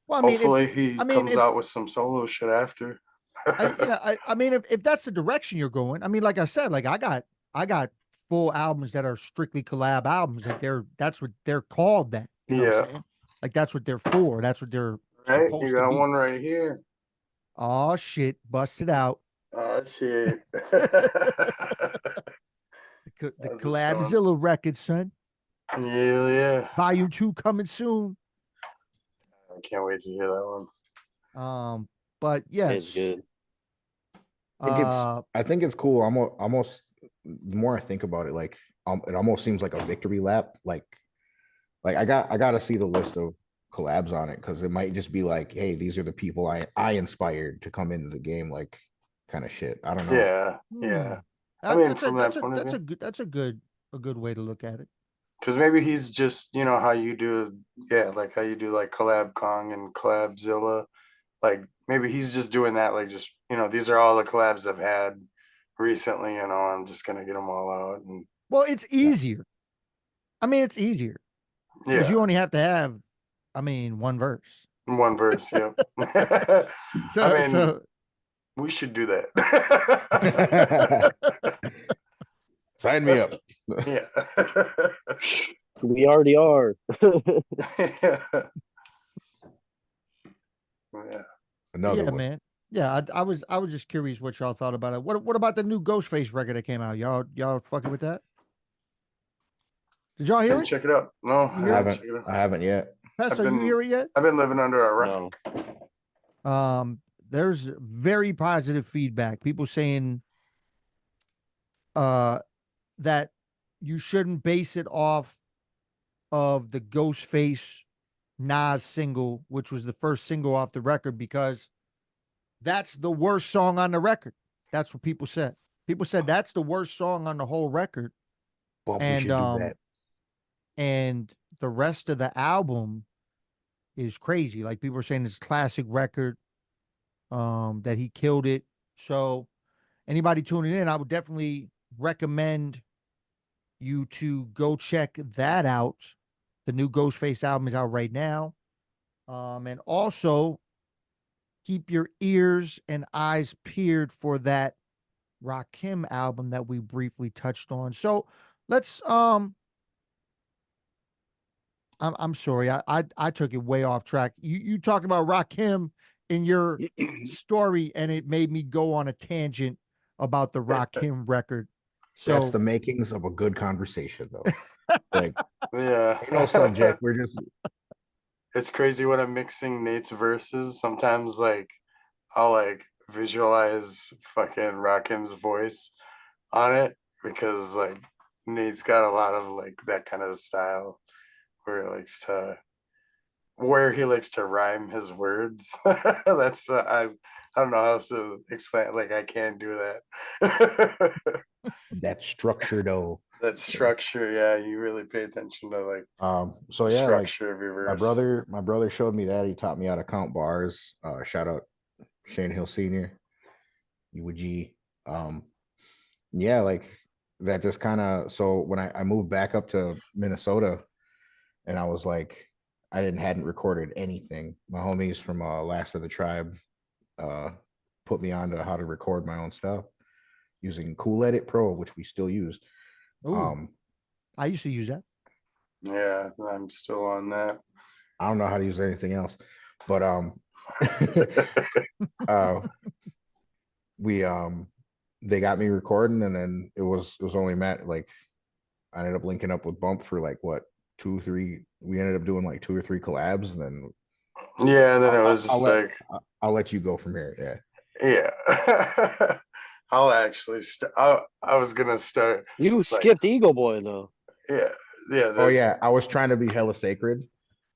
Speaker 1: Well, I mean,
Speaker 3: Hopefully, he comes
Speaker 1: if
Speaker 3: out with some solo shit after.
Speaker 1: I mean, if that's the direction you're going, I mean, like I said, like I got full albums that are strictly collab albums. Like that's what they're called. That you know what I'm
Speaker 3: Yeah.
Speaker 1: saying? Like that's what they're for. That's what they're
Speaker 3: Right,
Speaker 1: supposed
Speaker 3: you
Speaker 1: to
Speaker 3: got
Speaker 1: be.
Speaker 3: one right here.
Speaker 1: Oh shit, bust it out.
Speaker 3: Oh shit.
Speaker 1: The
Speaker 3: How's this going?
Speaker 1: Collabzilla record, son.
Speaker 3: Yeah, yeah.
Speaker 1: Volume 2 coming soon.
Speaker 3: I can't wait to hear that one.
Speaker 1: But
Speaker 5: It's
Speaker 1: yes,
Speaker 5: good.
Speaker 6: I think it's cool. Almost the more I think about it, like it almost seems like a victory lap. Like I gotta see the list of collabs on it because it might just be like, hey, these are the people I inspired to come into the game, like kind of shit. I don't know.
Speaker 3: Yeah, yeah. I
Speaker 1: That,
Speaker 3: mean,
Speaker 1: that's a
Speaker 3: from that point of view,
Speaker 1: that's a good way to look at it.
Speaker 3: because maybe he's just, you know, how you do, yeah, like how you do like collab Kong and collabzilla. Like maybe he's just doing that, like just, you know, these are all the collabs I've had recently. You know, I'm just gonna get them all out, and
Speaker 1: Well, it's easier. I mean, it's easier because you
Speaker 3: yeah,
Speaker 1: only have to have, I mean, one verse.
Speaker 3: one verse. Yep. I
Speaker 1: So
Speaker 3: mean,
Speaker 1: so
Speaker 3: we should do that.
Speaker 6: Sign me up.
Speaker 3: Yeah.
Speaker 5: We already are.
Speaker 3: Yeah.
Speaker 6: Another
Speaker 1: yeah,
Speaker 6: one.
Speaker 1: man. Yeah, I was just curious what y'all thought about it. What about the new Ghostface record that came out? Y'all fucking with that? Did y'all hear
Speaker 3: Didn't
Speaker 1: it?
Speaker 3: check it out. No,
Speaker 1: You
Speaker 3: I
Speaker 1: hear
Speaker 3: haven't
Speaker 1: it?
Speaker 3: checked it out.
Speaker 6: I haven't yet.
Speaker 1: Pesto, you hear it yet?
Speaker 3: I've been living under a rock.
Speaker 5: No.
Speaker 1: There's very positive feedback. People saying uh that you shouldn't base it off of the Ghostface Nas single, which was the first single off the record, because that's the worst song on the record. That's what people said. People said that's the worst song on the whole record.
Speaker 6: Well, we
Speaker 1: And
Speaker 6: should do that.
Speaker 1: and the rest of the album is crazy. Like people are saying it's a classic record, that he killed it. So anybody tuning in, I would definitely recommend you to go check that out. The new Ghostface album is out right now. And also keep your ears and eyes peeled for that Rakim album that we briefly touched on. So let's I'm sorry, I took it way off track. You talked about Rakim in your story, and it made me go on a tangent about the Rakim record.
Speaker 6: That's
Speaker 1: So
Speaker 6: the makings of a good conversation, though. Like,
Speaker 3: Yeah.
Speaker 6: ain't no subject. We're just
Speaker 3: It's crazy when I'm mixing Nate's verses. Sometimes like I'll like visualize fucking Rakim's voice on it because like Nate's got a lot of like that kind of style where he likes to rhyme his words. That's I don't know how else to explain. Like I can't do that.
Speaker 6: that structure, though.
Speaker 3: That structure, yeah, you really pay attention to like
Speaker 6: So
Speaker 3: the
Speaker 6: yeah, like
Speaker 3: structure of your
Speaker 6: my
Speaker 3: verse.
Speaker 6: brother showed me that. He taught me how to count bars. Shout out Shane Hill Senior, UG. Um, yeah, like that just kind of. So when I moved back up to Minnesota, and I was like, hadn't recorded anything. My homies from Last of the Tribe uh put me on to how to record my own stuff. using Cool Edit Pro, which we still use.
Speaker 1: Ooh, I used to use that.
Speaker 3: Yeah, I'm still on that.
Speaker 6: I don't know how to use anything else, but uh, we they got me recording, and then it was only Matt. Like, I ended up linking up with Bump for like what 2 3. We ended up doing like 2 or 3 collabs, and then
Speaker 3: Yeah, and then it
Speaker 6: I'll,
Speaker 3: was
Speaker 6: I'll
Speaker 3: just
Speaker 6: let
Speaker 3: like,
Speaker 6: I'll let you go from here. Yeah.
Speaker 3: yeah. I'll actually I was gonna start
Speaker 5: You
Speaker 3: like,
Speaker 5: skipped Eagle Boy though.
Speaker 3: yeah, yeah,
Speaker 6: Oh
Speaker 3: that's
Speaker 6: yeah, I was trying to be hella sacred,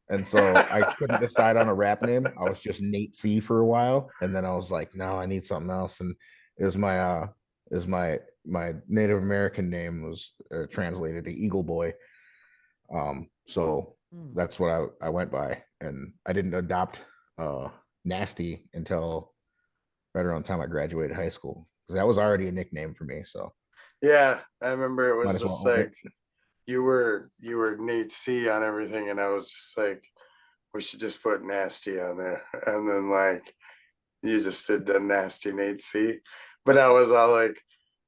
Speaker 6: and so I couldn't decide on a rap name. I was just Nate C for a while, and then I was like, no, I need something else. And is my is my Native American name was translated to Eagle Boy. So
Speaker 1: Hmm.
Speaker 6: that's what I went by, and I didn't adopt Nasty until right around the time I graduated high school, because that was already a nickname for me. So
Speaker 3: yeah. I remember it
Speaker 6: might
Speaker 3: was
Speaker 6: as well
Speaker 3: just
Speaker 6: own it.
Speaker 3: like you were Nate C on everything, and I was just like, we should just put Nasty on there, and then like you just did the Nasty Nate C, but I was all like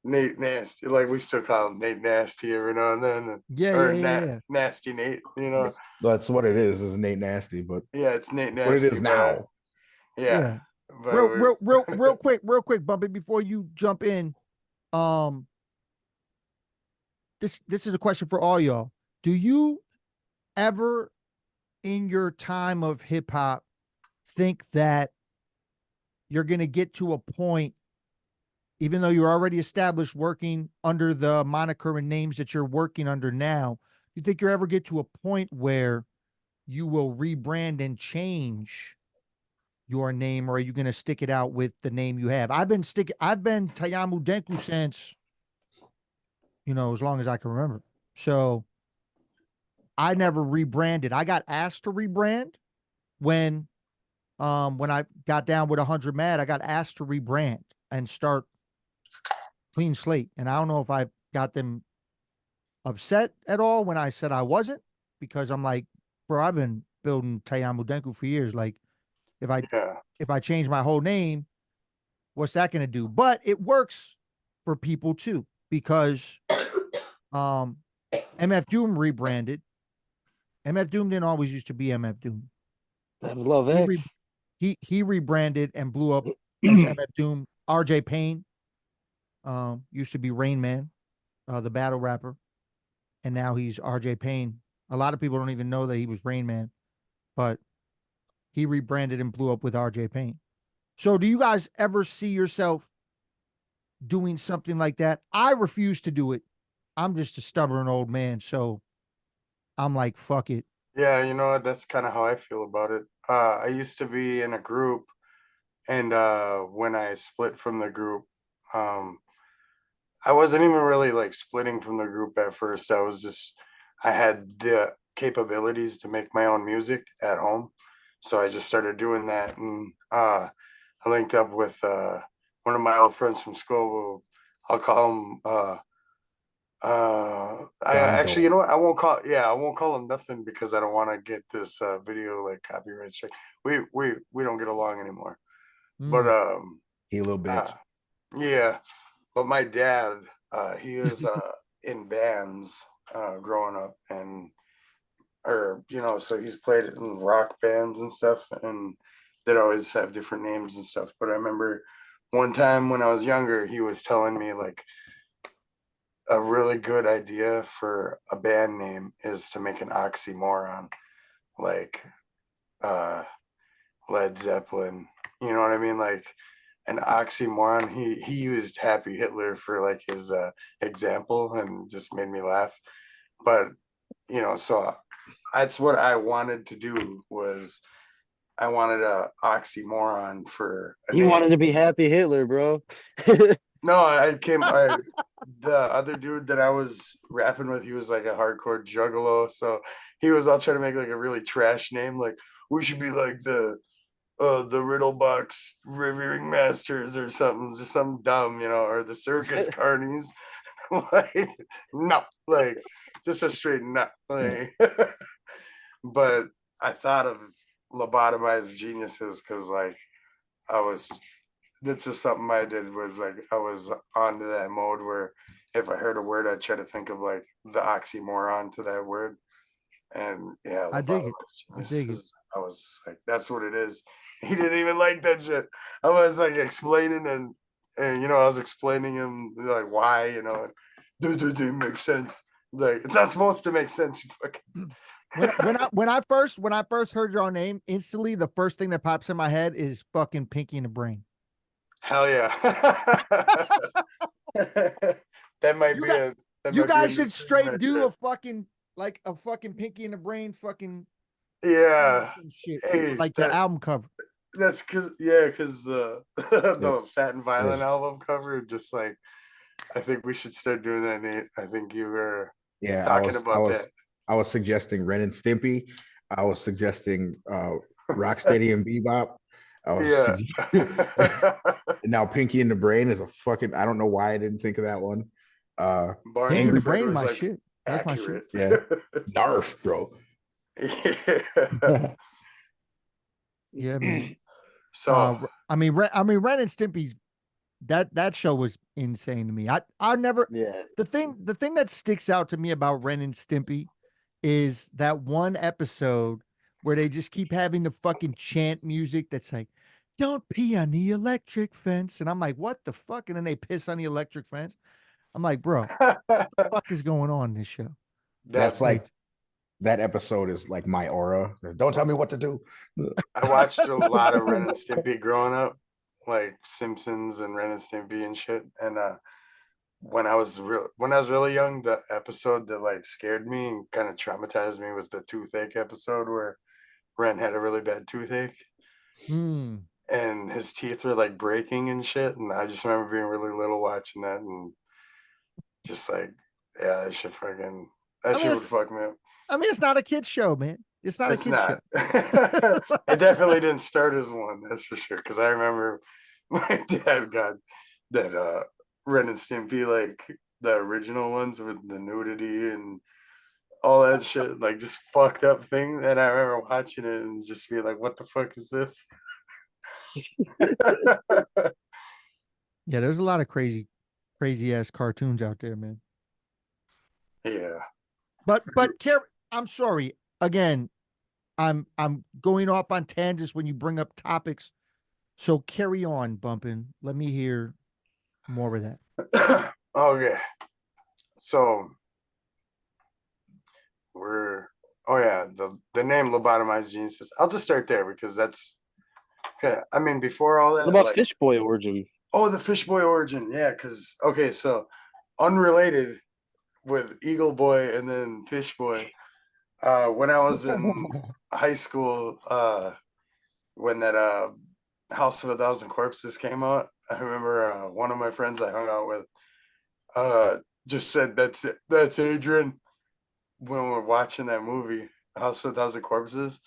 Speaker 3: Nate Nasty, like we still call him Nate Nasty every now and then,
Speaker 1: Yeah,
Speaker 3: or
Speaker 1: yeah, yeah, yeah.
Speaker 3: Nasty Nate, you know.
Speaker 6: That's what it is Nate Nasty, but
Speaker 3: Yeah, it's Nate
Speaker 6: what it
Speaker 3: Nasty,
Speaker 6: is
Speaker 3: but
Speaker 6: now.
Speaker 3: yeah,
Speaker 1: Yeah.
Speaker 3: but we
Speaker 1: Real quick, Bumpy, before you jump in. Um, this is a question for all y'all. Do you ever in your time of hip hop think that you're gonna get to a point, even though you're already established working under the moniker and names that you're working under now, you think you'll ever get to a point where you will rebrand and change your name, or are you going to stick it out with the name you have? I've been Tayamu Denku since, as long as I can remember. So I never rebranded. I got asked to rebrand when I got down with 100 Mad. I got asked to rebrand and start clean slate. And I don't know if I got them upset at all when I said I wasn't, because I'm like, bro, I've been building Tayamu Denku for years. Like, if I
Speaker 3: yeah,
Speaker 1: if I change my whole name, what's that going to do? But it works for people too, because um MF Doom rebranded. MF Doom didn't always used to be MF Doom.
Speaker 5: That was Love
Speaker 1: He
Speaker 5: X.
Speaker 1: re- he rebranded and blew up as MF Doom. RJ Payne used to be Rain Man, the battle rapper, and now he's RJ Payne. A lot of people don't even know that he was Rain Man, but he rebranded and blew up with RJ Payne. So do you guys ever see yourself doing something like that? I refuse to do it. I'm just a stubborn old man, so I'm like, fuck it.
Speaker 3: yeah. You know what? That's kind of how I feel about it. I used to be in a group, and when I split from the group, um, I wasn't even really like splitting from the group at first. I had the capabilities to make my own music at home. So I just started doing that. And I linked up with one of my old friends from school. I'll call him, I actually, you
Speaker 6: Donto.
Speaker 3: know what? I won't call him nothing because I don't want to get this video like copyright strike. We don't get along anymore. But
Speaker 1: Mm.
Speaker 6: He a little
Speaker 3: uh,
Speaker 6: bitch.
Speaker 3: yeah, but my dad, he was in bands growing up, and or so he's played in rock bands and stuff, and they'd always have different names and stuff. But I remember one time when I was younger, he was telling me like a really good idea for a band name is to make an oxymoron, like uh, Led Zeppelin. You know what I mean? Like an oxymoron. He used Happy Hitler for like his example, and just made me laugh. But so that's what I wanted to do, was I wanted a oxymoron for a
Speaker 5: You wanted
Speaker 3: name.
Speaker 5: to be Happy Hitler, bro.
Speaker 3: No, the other dude that I was rapping with, he was like a hardcore juggalo. So he was all trying to make like a really trash name. Like, we should be like the Riddle Box Revering Masters or something, just something dumb, or the Circus Carnies. Like, no, like just a straight no. Like, but I thought of Lobotomized Geniuses because like I was that's just something I did was like I was onto that mode where if I heard a word, I'd try to think of like the oxymoron to that word. And yeah,
Speaker 1: I dig it.
Speaker 3: lobotomized
Speaker 1: I
Speaker 3: genius
Speaker 1: dig it.
Speaker 3: is, I was like, that's what it is. He didn't even like that shit. I was like explaining and I was explaining him like why, that didn't make sense. Like it's not supposed to make sense. You fucking
Speaker 1: When I first heard your name, instantly the first thing that pops in my head is fucking Pinky in the Brain.
Speaker 3: hell yeah. that might
Speaker 1: You
Speaker 3: be
Speaker 1: got
Speaker 3: a that
Speaker 1: you
Speaker 3: might be a
Speaker 1: guys
Speaker 3: new
Speaker 1: should
Speaker 3: thing
Speaker 1: straight
Speaker 3: right
Speaker 1: do
Speaker 3: there.
Speaker 1: a fucking Pinky in the Brain fucking
Speaker 3: Yeah.
Speaker 1: some shit
Speaker 3: Hey,
Speaker 1: like the album cover.
Speaker 3: that's because the the
Speaker 6: It's
Speaker 3: Fat and Violent
Speaker 6: there's
Speaker 3: album cover, just like I think we should start doing that, Nate. I think you were
Speaker 6: yeah,
Speaker 3: talking about that.
Speaker 6: I was suggesting Ren and Stimpy. I was suggesting Rocksteady and Bebop. I was
Speaker 3: Yeah.
Speaker 6: now Pinky in the Brain is a fucking I don't know why I didn't think of that one.
Speaker 3: Barney
Speaker 1: Pinky in
Speaker 3: and
Speaker 1: the
Speaker 6: Angry
Speaker 3: Fred
Speaker 1: Brain's
Speaker 3: was
Speaker 1: my
Speaker 3: like
Speaker 1: shit. That's my shit.
Speaker 3: accurate.
Speaker 6: yeah, Narf, bro.
Speaker 3: Yeah.
Speaker 1: Yeah, man.
Speaker 3: So
Speaker 1: Ren and Stimpy's that show was insane to me. I never
Speaker 5: Yeah.
Speaker 1: the thing that sticks out to me about Ren and Stimpy is that one episode where they just keep having the fucking chant music that's like, "Don't pee on the electric fence," and I'm like, "What the fuck?" And then they piss on the electric fence. I'm like, "Bro, what the fuck is going on in this show?" It's
Speaker 3: that
Speaker 6: That's
Speaker 1: crazy.
Speaker 6: like that episode is like my aura. Don't tell me what to do.
Speaker 3: I watched a lot of Ren and Stimpy growing up, like Simpsons and Ren and Stimpy and shit. And when I was really young, the episode that like scared me and kind of traumatized me was the toothache episode where Ren had a really bad toothache
Speaker 1: Hmm.
Speaker 3: and his teeth were like breaking and shit. And I just remember being really little watching that and just like, yeah, that
Speaker 1: I mean,
Speaker 3: shit would
Speaker 1: it's
Speaker 3: fuck me up.
Speaker 1: it's not a kid's show, man. It's not a
Speaker 3: It's
Speaker 1: kid's show.
Speaker 3: not. It definitely didn't start as one, that's for sure. Because I remember my dad got that Ren and Stimpy, like the original ones with the nudity and all that shit, like just fucked up thing. And I remember watching it and just being like, "What the fuck is this?"
Speaker 1: Yeah, there's a lot of crazy ass cartoons out there, man.
Speaker 3: Yeah.
Speaker 1: I'm sorry. Again, I'm going off on tangents when you bring up topics. So carry on, bumping. Let me hear more of that.
Speaker 3: Okay. So we're oh yeah, the name Lobotomized Geniuses. I'll just start there because that's okay. I mean, before all
Speaker 5: What
Speaker 3: that,
Speaker 5: about
Speaker 3: like
Speaker 5: Fish Boy origin?
Speaker 3: oh, the Fish Boy origin, yeah. Because okay, so unrelated with Eagle Boy and then Fish Boy. When I was in high school, when that House of a Thousand Corpses came out, I remember one of my friends I hung out with just said, "That's it. That's Adrian," when we're watching that movie, House of a Thousand Corpses.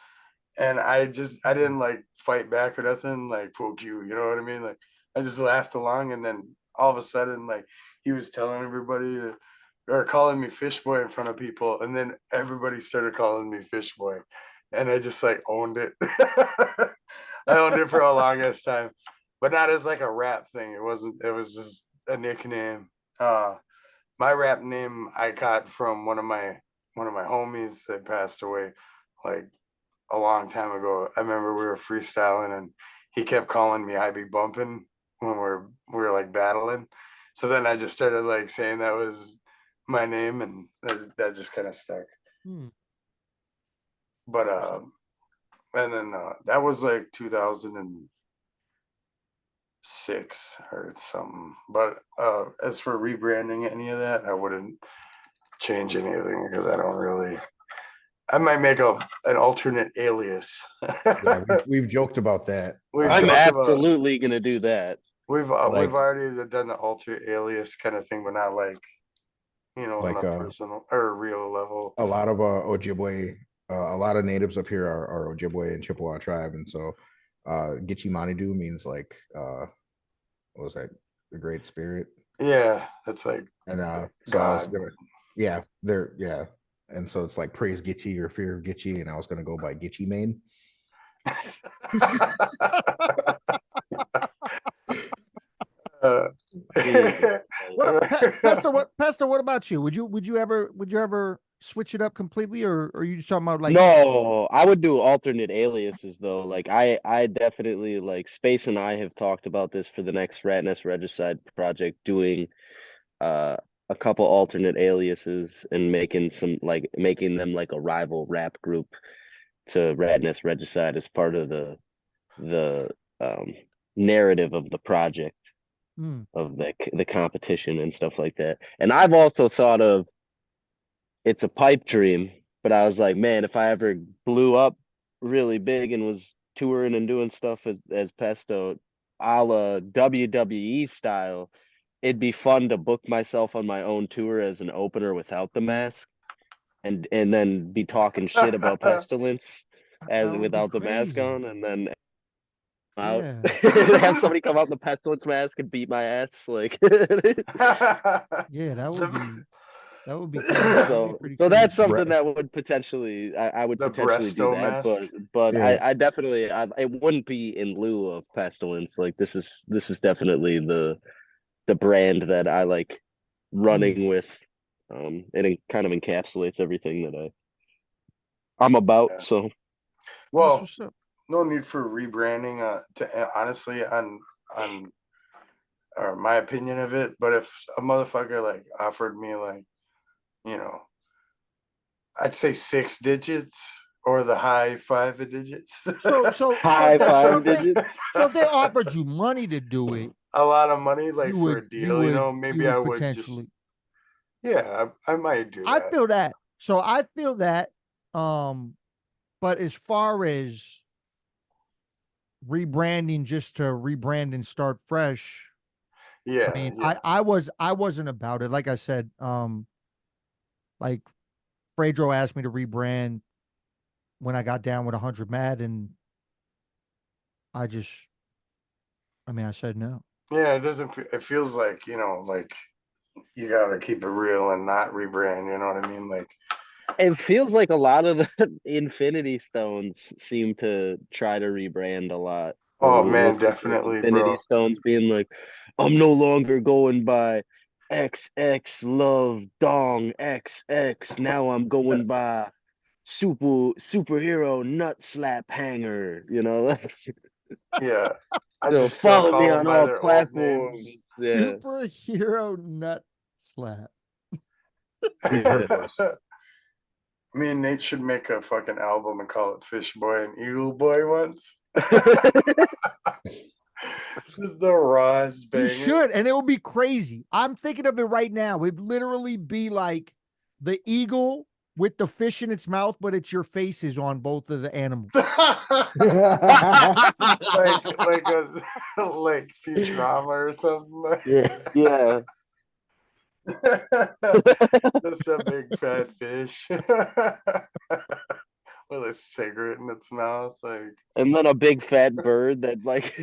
Speaker 3: And I didn't like fight back or nothing, like fuck you, you know what I mean? Like I just laughed along, and then all of a sudden, like he was telling everybody or calling me Fish Boy in front of people, and then everybody started calling me Fish Boy, and I just like owned it. I owned it for a longest time, but not as like a rap thing. It wasn't. It was just a nickname. My rap name I got from one of my homies that passed away, like a long time ago. I remember we were freestyling and he kept calling me I be bumping when we were like battling. So then I just started like saying that was my name and that just kind of stuck.
Speaker 1: Hmm.
Speaker 3: But and then that was like 2006 or something. But as for rebranding any of that, I wouldn't change anything because I don't really I might make an alternate alias.
Speaker 6: Yeah, we've joked about that.
Speaker 3: We've
Speaker 5: I'm
Speaker 3: joked about
Speaker 5: absolutely gonna do that.
Speaker 3: we've
Speaker 6: Like
Speaker 3: already done the alter alias kind of thing, but not like on
Speaker 6: like
Speaker 3: a personal or real level.
Speaker 6: a lot of Ojibwe, a lot of natives up here are Ojibwe and Chippewa tribe, and so Gitchi Manidu means like what was that? The Great Spirit.
Speaker 3: Yeah, that's like
Speaker 6: And so I was
Speaker 3: God.
Speaker 6: gonna, yeah, and so it's like praise Gitchi or fear of Gitchi, and I was gonna go by Gitchi Mane.
Speaker 1: Pastor, what about you? Would you ever switch it up completely, or are you just talking about like
Speaker 5: No, I would do alternate aliases though. Like I definitely like Space and I have talked about this for the next Ratness Regicide project, doing uh a couple alternate aliases and making them like a rival rap group to Ratness Regicide as part of the um narrative of the project,
Speaker 1: hmm,
Speaker 5: of the competition and stuff like that. And I've also thought of, it's a pipe dream, but I was like, man, if I ever blew up really big and was touring and doing stuff as Pesto, a la WWE style, it'd be fun to book myself on my own tour as an opener without the mask, and then be talking shit about Pestilence as
Speaker 1: that would be
Speaker 5: without the mask
Speaker 1: crazy.
Speaker 5: on, and then out
Speaker 1: Yeah,
Speaker 5: have somebody come out in the Pestilence mask and beat my ass, like.
Speaker 1: yeah, that would
Speaker 3: the,
Speaker 1: be crazy. That would be pretty
Speaker 5: So
Speaker 1: crazy.
Speaker 5: that's something that would potentially, I would
Speaker 3: the
Speaker 5: potentially do
Speaker 3: Bresto
Speaker 5: that,
Speaker 3: mask.
Speaker 5: but
Speaker 6: Yeah.
Speaker 5: I definitely, it wouldn't be in lieu of Pestilence. Like this is definitely the brand that I like running with. It kind of encapsulates everything that I'm about.
Speaker 3: Yeah.
Speaker 5: So
Speaker 1: That's
Speaker 3: Well,
Speaker 1: what's up.
Speaker 3: no need for rebranding. Honestly, on or my opinion of it. But if a motherfucker like offered me like, you know, I'd say 6 digits or the high 5 digits.
Speaker 5: high five digits.
Speaker 1: So if they offered you money to do it,
Speaker 3: A lot of money, like
Speaker 1: you
Speaker 3: for a
Speaker 1: would
Speaker 3: deal,
Speaker 1: you
Speaker 3: maybe I
Speaker 1: would
Speaker 3: would just,
Speaker 1: potentially.
Speaker 3: yeah, I might do
Speaker 1: I
Speaker 3: that.
Speaker 1: feel that. So I feel that. Um, but as far as rebranding just to rebrand and start fresh, I
Speaker 3: Yeah,
Speaker 1: mean,
Speaker 3: yeah.
Speaker 1: I wasn't about it. Like I said, like Fredro asked me to rebrand when I got down with 100 Mad, and I just, I mean, I said no.
Speaker 3: Yeah, it doesn't, it feels like, like you gotta keep it real and not rebrand, you know what I mean? Like,
Speaker 5: It feels like a lot of the Infinity Stones seem to try to rebrand a lot.
Speaker 3: oh
Speaker 5: We'll
Speaker 3: man,
Speaker 5: see the
Speaker 3: definitely,
Speaker 5: Infinity
Speaker 3: bro.
Speaker 5: Stones being like, I'm no longer going by XX Love Dong XX. Now I'm going by superhero nut slap hanger.
Speaker 3: Yeah. I
Speaker 5: So
Speaker 3: just still
Speaker 5: follow me
Speaker 3: call them
Speaker 5: on
Speaker 3: by
Speaker 5: all
Speaker 3: their old
Speaker 5: platforms.
Speaker 3: names.
Speaker 5: Yeah.
Speaker 1: Superhero nut slap.
Speaker 6: You heard this.
Speaker 3: Me and Nate should make a fucking album and call it Fish Boy and Eagle Boy once. Just the rawest
Speaker 1: You
Speaker 3: banger.
Speaker 1: should, and it will be crazy. I'm thinking of it right now. It'd literally be like the eagle with the fish in its mouth, but it's your faces on both of the animals.
Speaker 3: like a like Futurama or something.
Speaker 6: Yeah.
Speaker 5: Yeah.
Speaker 3: Just a big fat fish with a cigarette in its mouth. Like,
Speaker 5: And then a big fat bird that like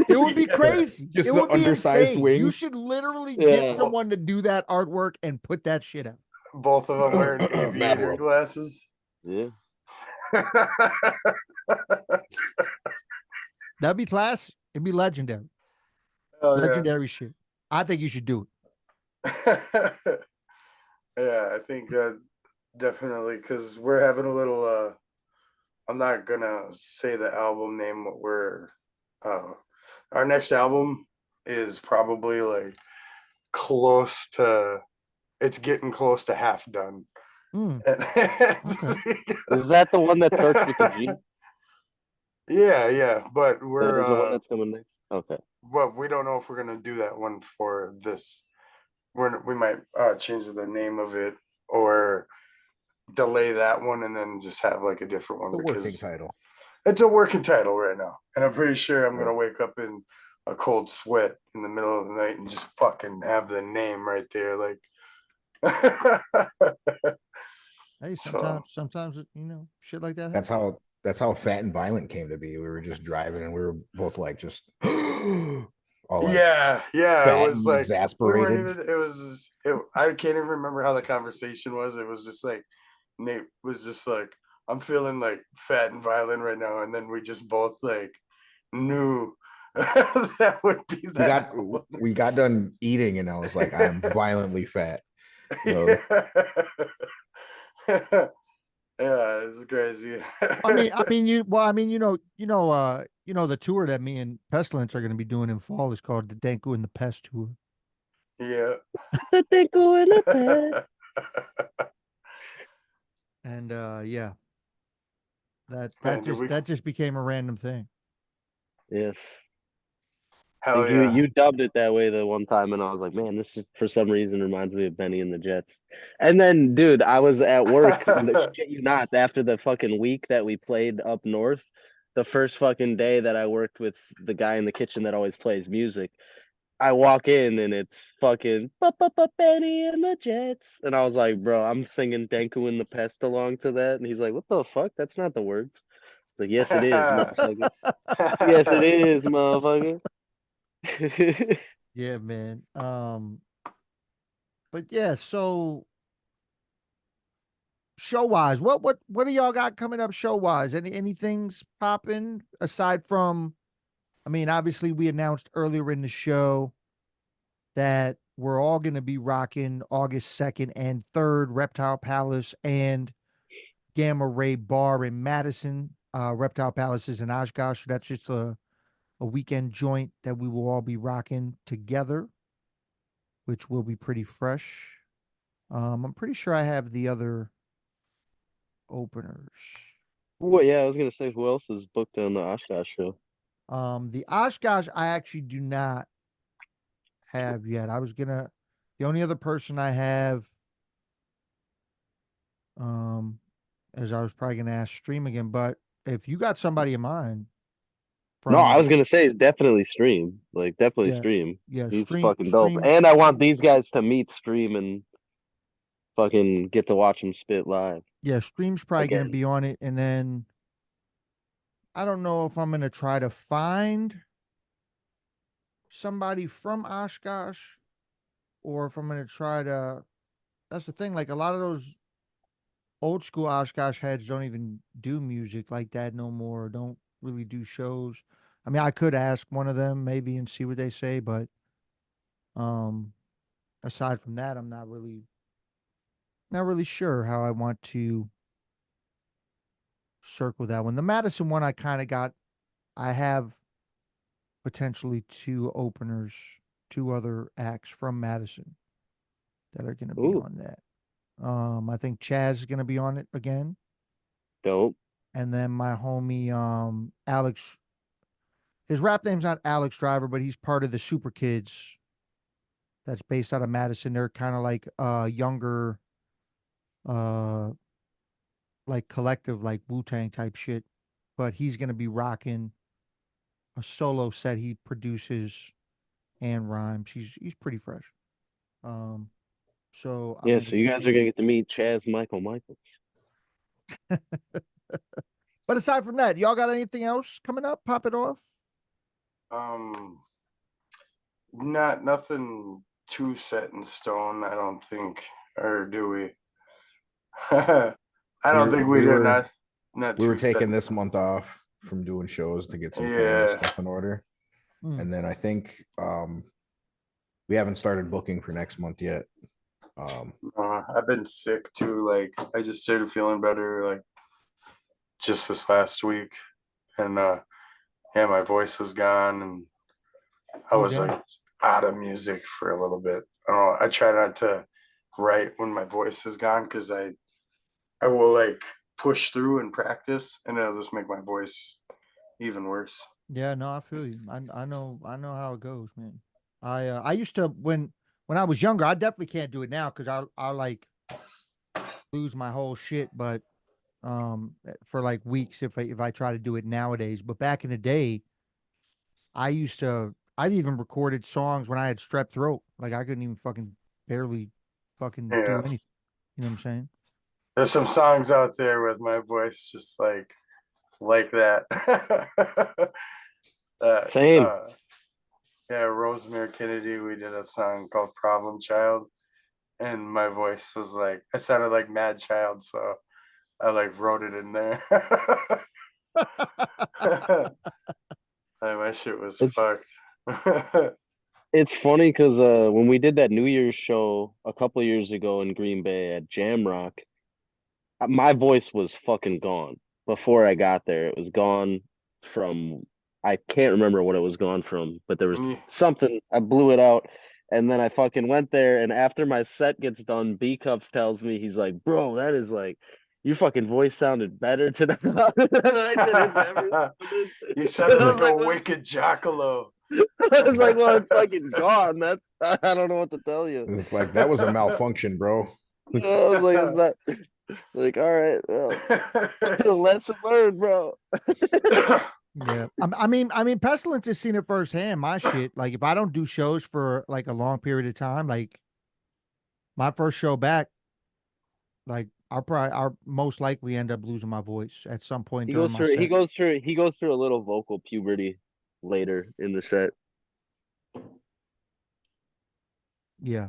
Speaker 1: It would be
Speaker 3: yeah.
Speaker 1: crazy.
Speaker 6: Just
Speaker 1: It
Speaker 6: the
Speaker 1: would be
Speaker 6: undersized
Speaker 1: insane. You
Speaker 6: wings.
Speaker 1: should literally get
Speaker 5: Yeah.
Speaker 1: someone to do that artwork and put that shit out.
Speaker 3: Both of them wearing
Speaker 6: Mad
Speaker 3: aviator
Speaker 6: World.
Speaker 3: glasses.
Speaker 5: Yeah.
Speaker 1: That'd be class. It'd be legendary.
Speaker 3: Hell yeah.
Speaker 1: Legendary shit. I think you should do
Speaker 3: Yeah, I think that definitely, because we're having a little I'm not gonna say the album name, what we're our next album is probably like close to, it's getting close to half done.
Speaker 1: it. Mm,
Speaker 5: Is that the one that starts with a G?
Speaker 3: Yeah, but
Speaker 5: That is the one
Speaker 3: we're
Speaker 5: that's coming next. Okay.
Speaker 3: but we don't know if we're gonna do that one for this. We might change the name of it or delay that one and then just have like a different one
Speaker 6: The working
Speaker 3: because
Speaker 6: title.
Speaker 3: it's a working title right now. And I'm pretty sure I'm
Speaker 6: Right.
Speaker 3: gonna wake up in a cold sweat in the middle of the night and just fucking have the name right there. Like
Speaker 1: hey,
Speaker 3: so
Speaker 1: sometimes shit like that.
Speaker 6: That's how Fat and Violent came to be. We were just driving and we were both like just all like
Speaker 3: yeah, it
Speaker 6: fat
Speaker 3: was
Speaker 6: and
Speaker 3: like we weren't
Speaker 6: exasperated.
Speaker 3: even I can't even remember how the conversation was. It was just like Nate was just like, I'm feeling like fat and violent right now, and then we just both like knew That would be
Speaker 6: We
Speaker 3: that.
Speaker 6: got
Speaker 3: cool.
Speaker 6: we got done eating, and I was like, I am violently fat. So
Speaker 3: Yeah. Yeah, it's crazy.
Speaker 1: The tour that me and Pestilence are going to be doing in fall is called the Danko and the Pest tour.
Speaker 3: Yeah.
Speaker 5: The thing going up there.
Speaker 1: And yeah, that
Speaker 3: Man, did we?
Speaker 1: that just became a random thing.
Speaker 5: Yes.
Speaker 3: Hell
Speaker 5: Like
Speaker 3: yeah.
Speaker 5: you dubbed it that way the one time, and I was like, man, this is for some reason reminds me of Benny and the Jets. And then, dude, I was at work. Shit you not, after the fucking week that we played up north, the first fucking day that I worked with the guy in the kitchen that always plays music. I walk in and it's fucking Benny and the Jets, and I was like, bro, I'm singing Danku and the Pest along to that, and he's like, what the fuck? That's not the words. It's like, yes, it is, motherfucker. Yes, it is, motherfucker.
Speaker 1: Yeah, man. But yeah, so show wise, what do y'all got coming up show wise? Anything's popping aside from? I mean, obviously we announced earlier in the show that we're all going to be rocking August 2nd and 3rd, Reptile Palace and Gamma Ray Bar in Madison. Reptile Palace is in Oshkosh. So that's just a weekend joint that we will all be rocking together, which will be pretty fresh. I'm pretty sure I have the other openers.
Speaker 5: Well, yeah, I was gonna say who else is booked on the Oshkosh show.
Speaker 1: The Oshkosh I actually do not have yet. The only other person I have, um, as I was probably gonna ask Stream again, but if you got somebody in mind
Speaker 5: No, I
Speaker 1: from,
Speaker 5: was gonna say it's definitely Stream. Like definitely
Speaker 1: yeah,
Speaker 5: Stream.
Speaker 1: yeah,
Speaker 5: He's
Speaker 1: Stream,
Speaker 5: fucking dope.
Speaker 1: Stream,
Speaker 5: And I want these guys to meet Stream and fucking get to watch him spit live
Speaker 1: yeah, Stream's probably gonna
Speaker 5: again.
Speaker 1: be on it, and then I don't know if I'm gonna try to find somebody from Oshkosh or if I'm gonna try to. That's the thing. Like a lot of those old school Oshkosh heads don't even do music like that no more. Don't really do shows. I mean, I could ask one of them maybe and see what they say, but um, aside from that, I'm not really sure how I want to circle that one. The Madison one, I kind of got. I have potentially two openers, two other acts from Madison that are going to be
Speaker 5: Ooh,
Speaker 1: on that. I think Chaz is going to be on it again,
Speaker 5: dope.
Speaker 1: and then my homie Alex. His rap name's not Alex Driver, but he's part of the Super Kids. That's based out of Madison. They're kind of like younger, uh, like collective, like Wu Tang type shit. But he's going to be rocking a solo set. He produces and rhymes. He's pretty fresh. Um, so I'm
Speaker 5: Yeah,
Speaker 1: gonna
Speaker 5: so you guys are
Speaker 1: be.
Speaker 5: gonna get to meet Chaz Michaels.
Speaker 1: But aside from that, y'all got anything else coming up? Pop it off.
Speaker 3: Um, nothing too set in stone, I don't think. Or do we? I don't think we
Speaker 6: we
Speaker 3: do.
Speaker 6: were
Speaker 3: Not
Speaker 6: we were
Speaker 3: too set
Speaker 6: taking
Speaker 3: in
Speaker 6: this
Speaker 3: stone.
Speaker 6: month off from doing shows to get some family
Speaker 3: Yeah.
Speaker 6: stuff in order.
Speaker 1: Hmm.
Speaker 6: And then I think we haven't started booking for next month yet.
Speaker 3: I've been sick too. Like I just started feeling better like just this last week. And yeah, my voice was gone and I
Speaker 1: Oh
Speaker 3: was
Speaker 1: damn.
Speaker 3: like out of music for a little bit. I try not to write when my voice is gone because I will like push through and practice and it'll just make my voice even worse.
Speaker 1: Yeah, no, I feel you. I know how it goes, man. I used to when I was younger. I definitely can't do it now because I like lose my whole shit. But for like weeks if I try to do it nowadays. But back in the day, I used to. I've even recorded songs when I had strep throat. Like I couldn't even fucking barely fucking do
Speaker 3: Yeah.
Speaker 1: anything. You know what I'm saying?
Speaker 3: There's some songs out there with my voice just like that. uh,
Speaker 5: Same.
Speaker 3: uh, yeah, Rosemary Kennedy, we did a song called Problem Child, and my voice was like, I sounded like Mad Child, so I like wrote it in there. And my that shit was
Speaker 5: It's-
Speaker 3: fucked.
Speaker 5: It's funny because when we did that New Year's show a couple years ago in Green Bay at Jamrock, my voice was fucking gone before I got there. It was gone from I can't remember what it was gone from, but there was
Speaker 3: Yeah.
Speaker 5: something I blew it out. And then I fucking went there, and after my set gets done, B Cups tells me, he's like, "Bro, that is like your fucking voice sounded better than I did it ever."
Speaker 3: You sounded
Speaker 5: I was
Speaker 3: like a
Speaker 5: well,
Speaker 3: wicked jackalo.
Speaker 5: I was like, "Well, it's fucking gone. That's I don't know what to tell you."
Speaker 6: It's like that was a malfunction, bro.
Speaker 5: I was like, "Is that like all right? Well, lesson learned, bro."
Speaker 1: Yeah. I mean, Pestilence has seen it firsthand. My shit. Like, if I don't do shows for like a long period of time, like my first show back, like I'll most likely end up losing my voice at some point
Speaker 5: He
Speaker 1: during
Speaker 5: goes
Speaker 1: my
Speaker 5: through
Speaker 1: set.
Speaker 5: he goes through a little vocal puberty later in the set.
Speaker 1: Yeah.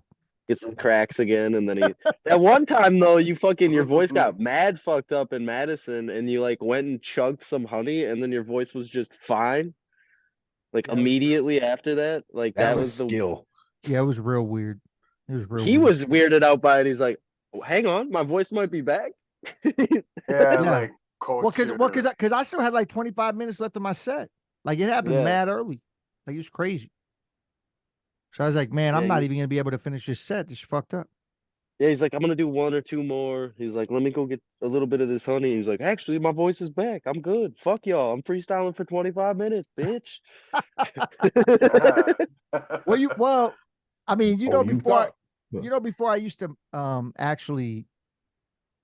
Speaker 5: Gets some cracks again, and then he that one time though, you fucking your voice got mad fucked up in Madison, and you like went and chugged some honey, and then your voice was just fine. Like
Speaker 1: That was
Speaker 5: immediately after that, like
Speaker 6: That
Speaker 5: that
Speaker 6: was
Speaker 5: was the
Speaker 6: skill.
Speaker 1: Yeah, it was real weird. It was real
Speaker 5: he
Speaker 1: weird.
Speaker 5: was weirded out by it. He's like, "Oh, hang on, my voice might be back."
Speaker 3: Yeah,
Speaker 1: Yeah.
Speaker 3: like
Speaker 1: Well,
Speaker 3: coach
Speaker 1: because I still had like 25 minutes left of my set. Like it happened
Speaker 5: Yeah.
Speaker 1: mad early. Like it was crazy. So I was like, man, I'm
Speaker 5: Yeah,
Speaker 1: not even gonna be able to finish this set. This fucked up.
Speaker 5: Yeah, he's like, I'm gonna do one or two more. He's like, let me go get a little bit of this honey. He's like, actually, my voice is back. I'm good. Fuck y'all. I'm freestyling for 25 minutes, bitch.
Speaker 1: Well, I mean,
Speaker 6: Oh, you thought
Speaker 1: before I used to actually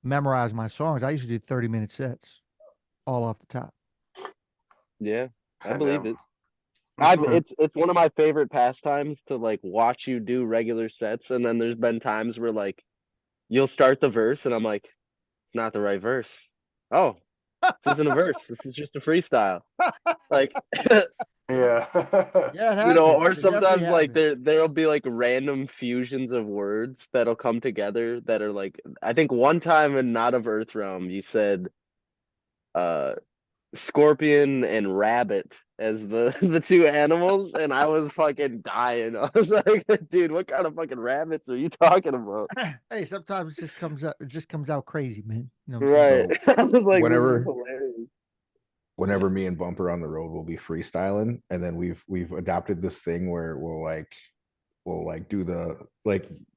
Speaker 1: memorize my songs, I used to do 30-minute sets all off the top.
Speaker 5: Yeah, I believe
Speaker 3: know.
Speaker 5: it. It's one of my favorite pastimes to like watch you do regular sets, and then there's been times where like you'll start the verse, and I'm like, not the right verse. Oh, this isn't a verse. This is just a freestyle. Like
Speaker 3: Yeah.
Speaker 1: Yeah, it
Speaker 5: you know,
Speaker 1: happens.
Speaker 5: or
Speaker 1: It definitely
Speaker 5: sometimes like
Speaker 1: happens.
Speaker 5: there'll be like random fusions of words that'll come together that are like I think one time in Not of Earth Realm you said uh scorpion and rabbit as the the two animals, and I was fucking dying. I was like, dude, what kind of fucking rabbits are you talking about?
Speaker 1: Hey, sometimes it just comes out crazy, man. You know what I'm saying?
Speaker 5: Right.
Speaker 6: so
Speaker 5: I was like, this is
Speaker 6: whenever
Speaker 5: hilarious.
Speaker 6: whenever me and Bumper on the road will be freestyling, and then we've adopted this thing where we'll do the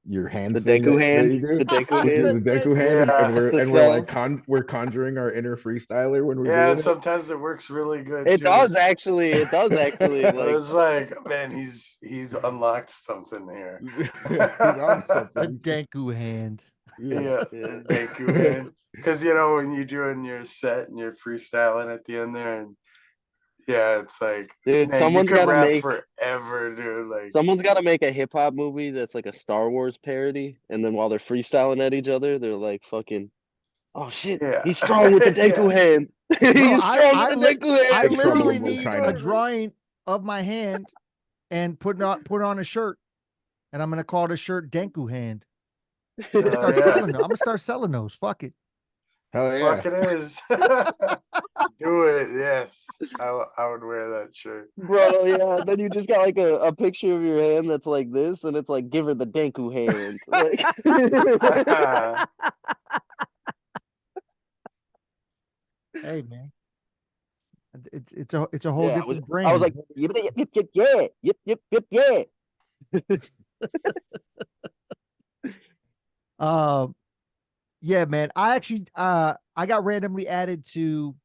Speaker 6: your hand
Speaker 5: The
Speaker 6: thing
Speaker 5: Deku
Speaker 6: that
Speaker 5: hand,
Speaker 6: you do.
Speaker 5: the Deku
Speaker 6: We do
Speaker 5: hand,
Speaker 6: the Deku hand,
Speaker 3: Yeah.
Speaker 5: the
Speaker 6: and we're like
Speaker 5: spells.
Speaker 6: we're conjuring our inner freestyler when we're
Speaker 3: Yeah,
Speaker 6: doing it.
Speaker 3: sometimes it works really good
Speaker 5: It
Speaker 3: too.
Speaker 5: does actually. It does actually.
Speaker 3: I
Speaker 5: Like
Speaker 3: was like, man, he's unlocked something here.
Speaker 6: He's on
Speaker 1: The
Speaker 6: something.
Speaker 1: Denku hand.
Speaker 3: Yeah,
Speaker 5: yeah.
Speaker 3: thank you, man. Because you know when you're doing your set and you're freestyling at the end there, and yeah, it's like,
Speaker 5: Dude,
Speaker 3: man, you could rap forever, dude. Like,
Speaker 5: someone's got to make a hip hop movie that's like a Star Wars parody, and then while they're freestyling at each other, they're like fucking, oh shit,
Speaker 3: yeah,
Speaker 5: he's strong with the Deku
Speaker 3: yeah,
Speaker 5: hand.
Speaker 1: Bro,
Speaker 5: He's strong with the Deku
Speaker 1: I
Speaker 5: hand.
Speaker 6: The trouble
Speaker 1: literally
Speaker 6: with
Speaker 1: need
Speaker 6: China.
Speaker 1: a drawing of my hand and put on a shirt, and I'm gonna call the shirt Denku hand. I'm gonna start
Speaker 3: yeah.
Speaker 1: selling them. I'm gonna start selling those. Fuck it.
Speaker 6: Hell
Speaker 3: Fuck
Speaker 6: yeah.
Speaker 3: it is. Do it, yes. I would wear that shirt.
Speaker 5: Bro, yeah. Then you just got like a picture of your hand that's like this, and it's like, give her the Denku hand. Like,
Speaker 1: Hey, man, it's a whole
Speaker 5: yeah.
Speaker 1: different
Speaker 5: I was
Speaker 1: brand.
Speaker 5: like, yip, yip, yip, yip, yeah, yip, yip, yip, yeah.
Speaker 1: Um, yeah, man. I actually I got randomly added to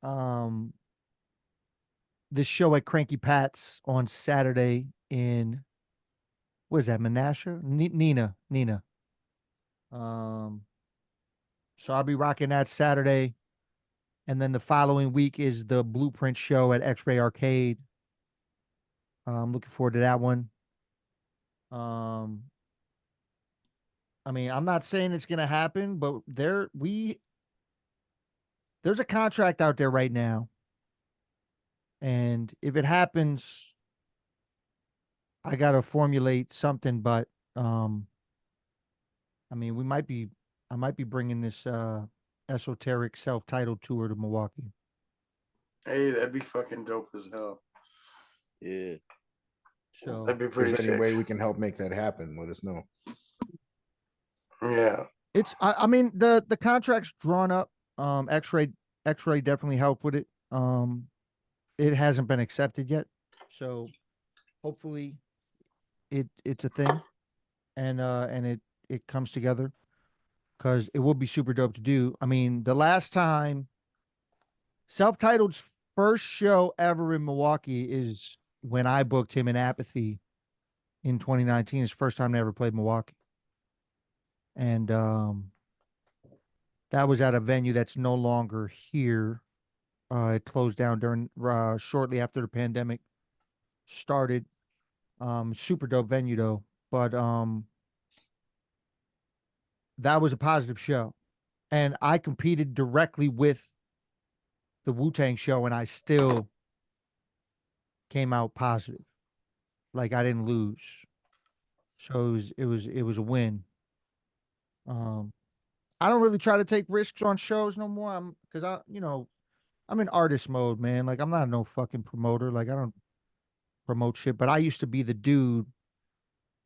Speaker 1: um this show at Cranky Pat's on Saturday in what is that, Menasha? Nina. Um, so I'll be rocking that Saturday, and then the following week is the Blueprint show at X-Ray Arcade. I'm looking forward to that one. Um, I mean, I'm not saying it's gonna happen, but there's a contract out there right now, and if it happens, I gotta formulate something. But I mean, I might be bringing this esoteric self-titled tour to Milwaukee.
Speaker 3: Hey, that'd be fucking dope as hell.
Speaker 5: Yeah.
Speaker 1: So
Speaker 3: That'd be
Speaker 6: If
Speaker 3: pretty
Speaker 6: there's any
Speaker 3: sick.
Speaker 6: way we can help make that happen, let us know.
Speaker 3: Yeah.
Speaker 1: it's I mean the contract's drawn up. X-ray definitely helped with it. It hasn't been accepted yet. So hopefully it's a thing and it comes together because it would be super dope to do. I mean, the last time Self-Titled's first show ever in Milwaukee is when I booked him in Apathy in 2019. His first time I ever played Milwaukee. And that was at a venue that's no longer here. It closed down during shortly after the pandemic started. Super dope venue though. But that was a positive show. And I competed directly with the Wu-Tang show and I still came out positive. Like I didn't lose. So it was a win. Um I don't really try to take risks on shows no more. I'm because I'm in artist mode, man. Like I'm not no fucking promoter. Like I don't promote shit. But I used to be the dude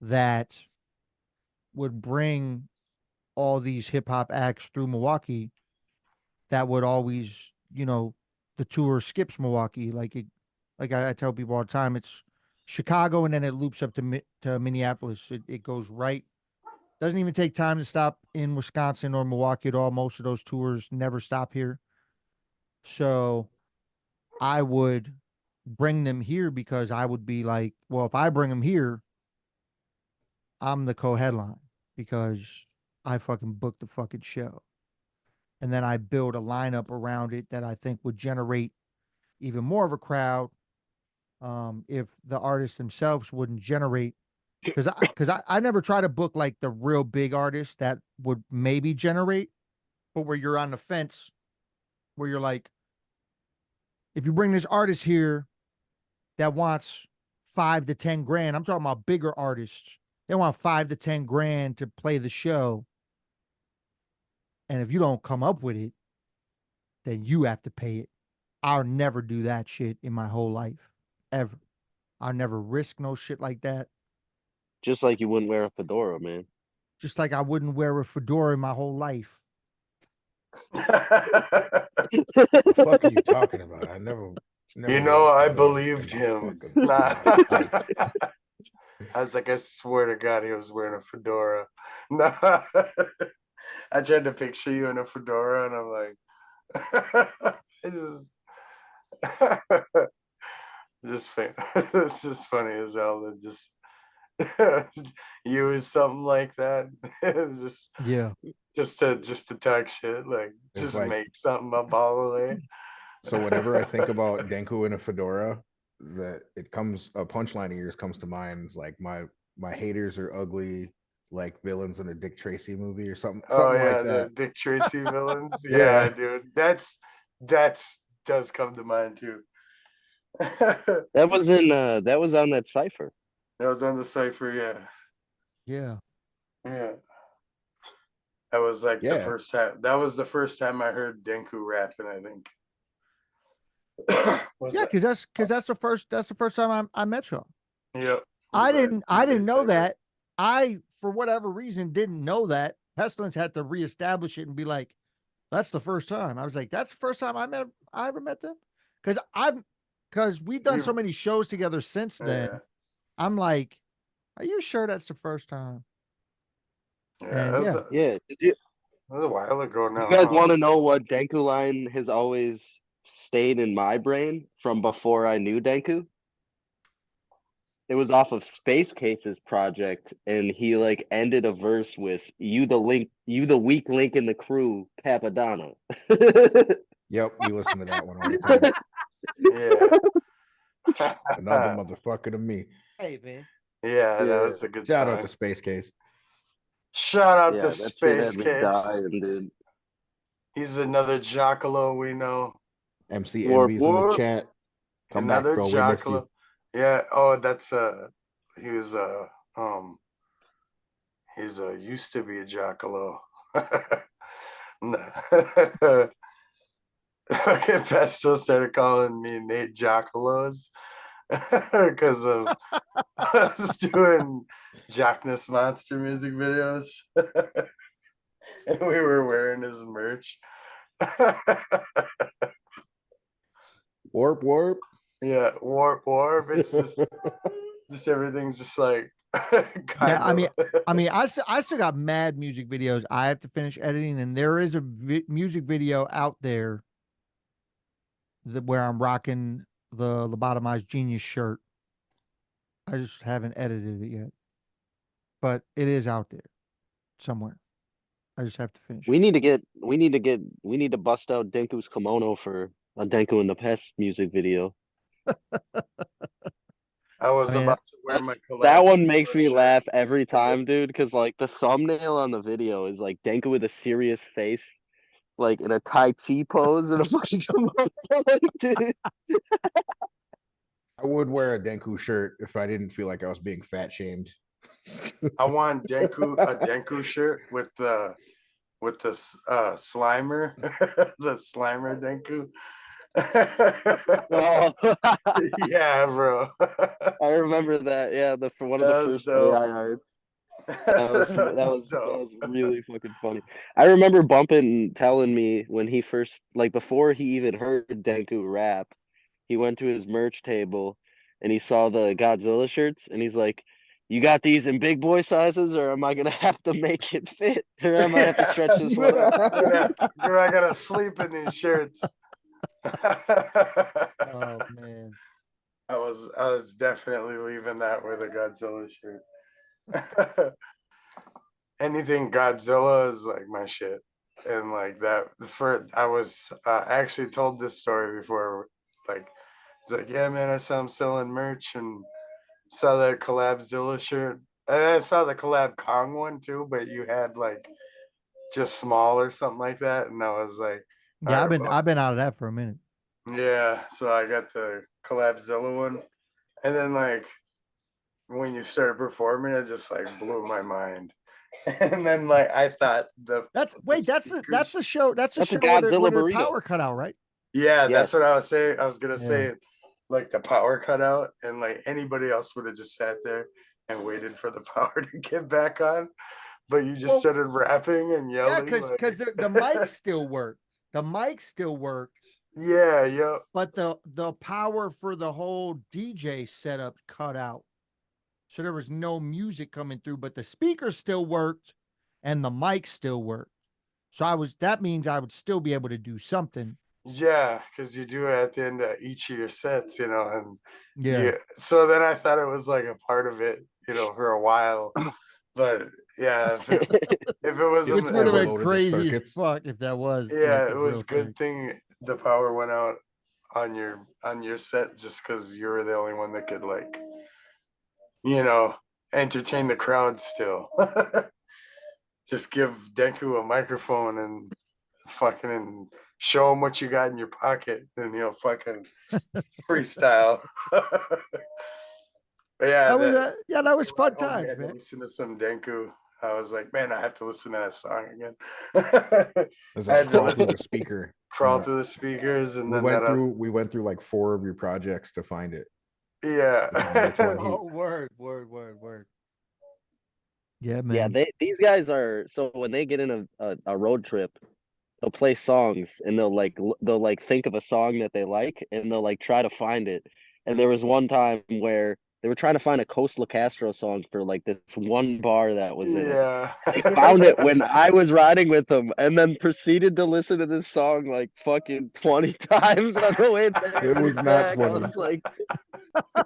Speaker 1: that would bring all these hip hop acts through Milwaukee that would always, the tour skips Milwaukee. Like I tell people all the time, it's Chicago and then it loops up to Minneapolis. It goes right. Doesn't even take time to stop in Wisconsin or Milwaukee at all. Most of those tours never stop here. So I would bring them here because I would be like, well, if I bring them here, I'm the co-headline because I fucking booked the fucking show. And then I build a lineup around it that I think would generate even more of a crowd if the artists themselves wouldn't generate. Because I never try to book like the real big artists that would maybe generate, but where you're on the fence, where you're like, if you bring this artist here that wants 5 to 10 grand, I'm talking about bigger artists. They want 5 to 10 grand to play the show. And if you don't come up with it, then you have to pay it. I'll never do that shit in my whole life. Ever. I'll never risk no shit like that.
Speaker 5: Just like you wouldn't wear a fedora, man.
Speaker 1: Just like I wouldn't wear a fedora in my whole life.
Speaker 6: The fuck are you talking about? I never
Speaker 3: You
Speaker 6: wore
Speaker 3: know,
Speaker 6: a
Speaker 3: I
Speaker 6: fedora
Speaker 3: believed
Speaker 6: in
Speaker 3: him.
Speaker 6: in
Speaker 3: Nah.
Speaker 6: my life.
Speaker 3: I was like, I swear to God, he was wearing a fedora. Nah. I tried to picture you in a fedora, and I'm like, it's it's just funny as hell that just use something like that. It's
Speaker 1: Yeah.
Speaker 3: just to talk shit, like
Speaker 6: It's
Speaker 3: just
Speaker 6: like,
Speaker 3: make something up all the way.
Speaker 6: so whenever I think about Denku in a fedora, that it comes a punchline of yours comes to mind. It's like my haters are ugly, like villains in a Dick Tracy movie or something,
Speaker 3: Oh
Speaker 6: something like
Speaker 3: yeah, the
Speaker 6: that.
Speaker 3: Dick Tracy villains. Yeah,
Speaker 6: Yeah.
Speaker 3: dude. That's does come to mind too.
Speaker 5: That was in that was on that cipher.
Speaker 3: That was on the cipher, yeah.
Speaker 1: Yeah.
Speaker 3: Yeah. That was like the
Speaker 6: Yeah.
Speaker 3: first time. That was the first time I heard Denku rapping, I think. Was
Speaker 1: Yeah,
Speaker 3: that?
Speaker 1: because that's the first time I met y'all.
Speaker 3: Yeah.
Speaker 1: I
Speaker 3: Was that
Speaker 1: didn't know
Speaker 3: Cipher?
Speaker 1: that. I, for whatever reason, didn't know that. Pestilence had to reestablish it and be like, that's the first time. I was like, that's the first time I ever met them. Because we've done so many shows together since then.
Speaker 3: Yeah.
Speaker 1: I'm like, are you sure that's the first time?
Speaker 3: Yeah.
Speaker 1: And yeah,
Speaker 5: Yeah.
Speaker 3: That was a while ago
Speaker 5: You
Speaker 3: now.
Speaker 5: guys
Speaker 3: Huh?
Speaker 5: want to know what Denku line has always stayed in my brain from before I knew Denku? It was off of Space Case's project, and he like ended a verse with "You the weak link in the crew, Capadonna."
Speaker 6: Yep. We listen to that one all the time.
Speaker 3: Yeah.
Speaker 6: Another motherfucker to me.
Speaker 1: hey man,
Speaker 3: Yeah, that
Speaker 5: Yeah,
Speaker 3: was a good
Speaker 6: Shout out
Speaker 3: song.
Speaker 6: to Space Case.
Speaker 3: Shout out
Speaker 5: yeah,
Speaker 3: to
Speaker 5: that shit
Speaker 3: Space
Speaker 5: had me
Speaker 3: Case.
Speaker 5: dying, dude.
Speaker 3: He's another Jockalo we know.
Speaker 6: MC
Speaker 5: Warp
Speaker 6: Envy's in the
Speaker 5: warp.
Speaker 6: chat. Come back,
Speaker 3: Another
Speaker 6: bro. We miss you.
Speaker 3: Jockalo. Yeah. Oh, that's he was he's used to be a Jockalo. Nah. fucking Pesto started calling me Nate Jockalos because of us doing Jockness Monster music videos. And we were wearing his merch.
Speaker 6: Warp, warp.
Speaker 3: Yeah, warp. It's just everything's just like kind
Speaker 1: Yeah,
Speaker 3: of.
Speaker 1: I still got mad music videos I have to finish editing, and there is a music video out there where I'm rocking the Lobotomized Genius shirt. I just haven't edited it yet, but it is out there somewhere. I just have to finish
Speaker 5: We
Speaker 1: it.
Speaker 5: need to bust out Denku's kimono for a Denku in the Pest music video.
Speaker 3: I was
Speaker 1: I mean,
Speaker 3: about to wear
Speaker 5: That,
Speaker 3: my
Speaker 5: that
Speaker 3: collab
Speaker 5: one makes me
Speaker 3: shirt.
Speaker 5: laugh every time, dude, because like the thumbnail on the video is like Denku with a serious face, like in a Tai Chi pose and a fucking kimono. Like, dude.
Speaker 6: I would wear a Denku shirt if I didn't feel like I was being fat shamed.
Speaker 3: I want a Denku shirt with the Slimer, the Slimer Denku.
Speaker 5: Oh,
Speaker 3: Yeah, bro.
Speaker 5: I remember that. Yeah, for one of the
Speaker 3: That was
Speaker 5: first
Speaker 3: dope.
Speaker 5: AI art. That
Speaker 3: dope.
Speaker 5: was really fucking funny. I remember Bumpin telling me when he first, like before he even heard Denku rap, he went to his merch table and he saw the Godzilla shirts and he's like, "You got these in big boy sizes, or am I gonna have to make it fit, or I might have to stretch this one out?"
Speaker 3: Dude, I gotta sleep in these shirts.
Speaker 1: oh man,
Speaker 3: I was definitely leaving that with a Godzilla shirt. Anything Godzilla is like my shit. And like that for I was actually told this story before, like it's like, yeah man, I saw him selling merch and saw that Collabzilla shirt. And I saw the Collab Kong one too, but you had like just small or something like that. And I was like, all
Speaker 1: yeah,
Speaker 3: right, well,
Speaker 1: I've been out of that for a minute.
Speaker 3: yeah. So I got the Collabzilla one. And then like when you started performing, it just like blew my mind. And then like I thought
Speaker 1: That's that's the show. That's the
Speaker 5: That's a
Speaker 1: show where
Speaker 5: Godzilla
Speaker 1: the
Speaker 5: burrito.
Speaker 1: power cut out, right?
Speaker 3: yeah, that's
Speaker 5: Yes.
Speaker 3: what I was saying. I was gonna
Speaker 1: Yeah.
Speaker 3: say like the power cut out, and like anybody else would have just sat there and waited for the power to get back on. But you just
Speaker 1: Well,
Speaker 3: started rapping and
Speaker 1: Yeah,
Speaker 3: yelling. Like,
Speaker 1: because the mic still worked. The mic still worked,
Speaker 3: yeah.
Speaker 1: but the power for the whole DJ setup cut out. So there was no music coming through, but the speakers still worked and the mic still worked. So that means I would still be able to do something.
Speaker 3: Yeah, because you do it at the end of each of your sets, and
Speaker 1: Yeah.
Speaker 3: yeah. So then I thought it was like a part of it, for a while. But yeah, if it was
Speaker 1: Which
Speaker 3: an,
Speaker 1: would
Speaker 3: it
Speaker 1: have been
Speaker 3: was
Speaker 6: Overloaded the
Speaker 1: crazy as
Speaker 6: circuits.
Speaker 1: fuck if that was like
Speaker 3: yeah,
Speaker 1: a
Speaker 3: it
Speaker 1: real
Speaker 3: was
Speaker 1: thing.
Speaker 3: good thing the power went out on your set just because you were the only one that could like, you know, entertain the crowd still. Just give Denku a microphone and fucking show him what you got in your pocket, and he'll fucking freestyle. But yeah,
Speaker 1: that was fun
Speaker 3: home,
Speaker 1: times,
Speaker 3: had to
Speaker 1: man.
Speaker 3: listen to some Denku. I was like, man, I have to listen to that song again.
Speaker 6: As
Speaker 3: I
Speaker 6: I
Speaker 3: had to
Speaker 6: crawl through
Speaker 3: listen,
Speaker 6: the speaker.
Speaker 3: crawl
Speaker 6: Yeah.
Speaker 3: through the speakers, and
Speaker 6: We
Speaker 3: then
Speaker 6: went through like 4 of your projects to find it.
Speaker 3: yeah.
Speaker 6: To find which one
Speaker 1: Oh, word. Yeah,
Speaker 5: Yeah,
Speaker 1: man.
Speaker 5: these guys are, so when they get in a road trip, they'll play songs and they'll like think of a song that they like and they'll like try to find it. And there was one time where they were trying to find a Coast Castro song for like this one bar that was in it.
Speaker 3: Yeah.
Speaker 5: They found it when I was riding with them and then proceeded to listen to this song like fucking 20 times on the way there
Speaker 6: It was
Speaker 5: and
Speaker 6: not
Speaker 5: back. I
Speaker 6: 20.
Speaker 5: was like,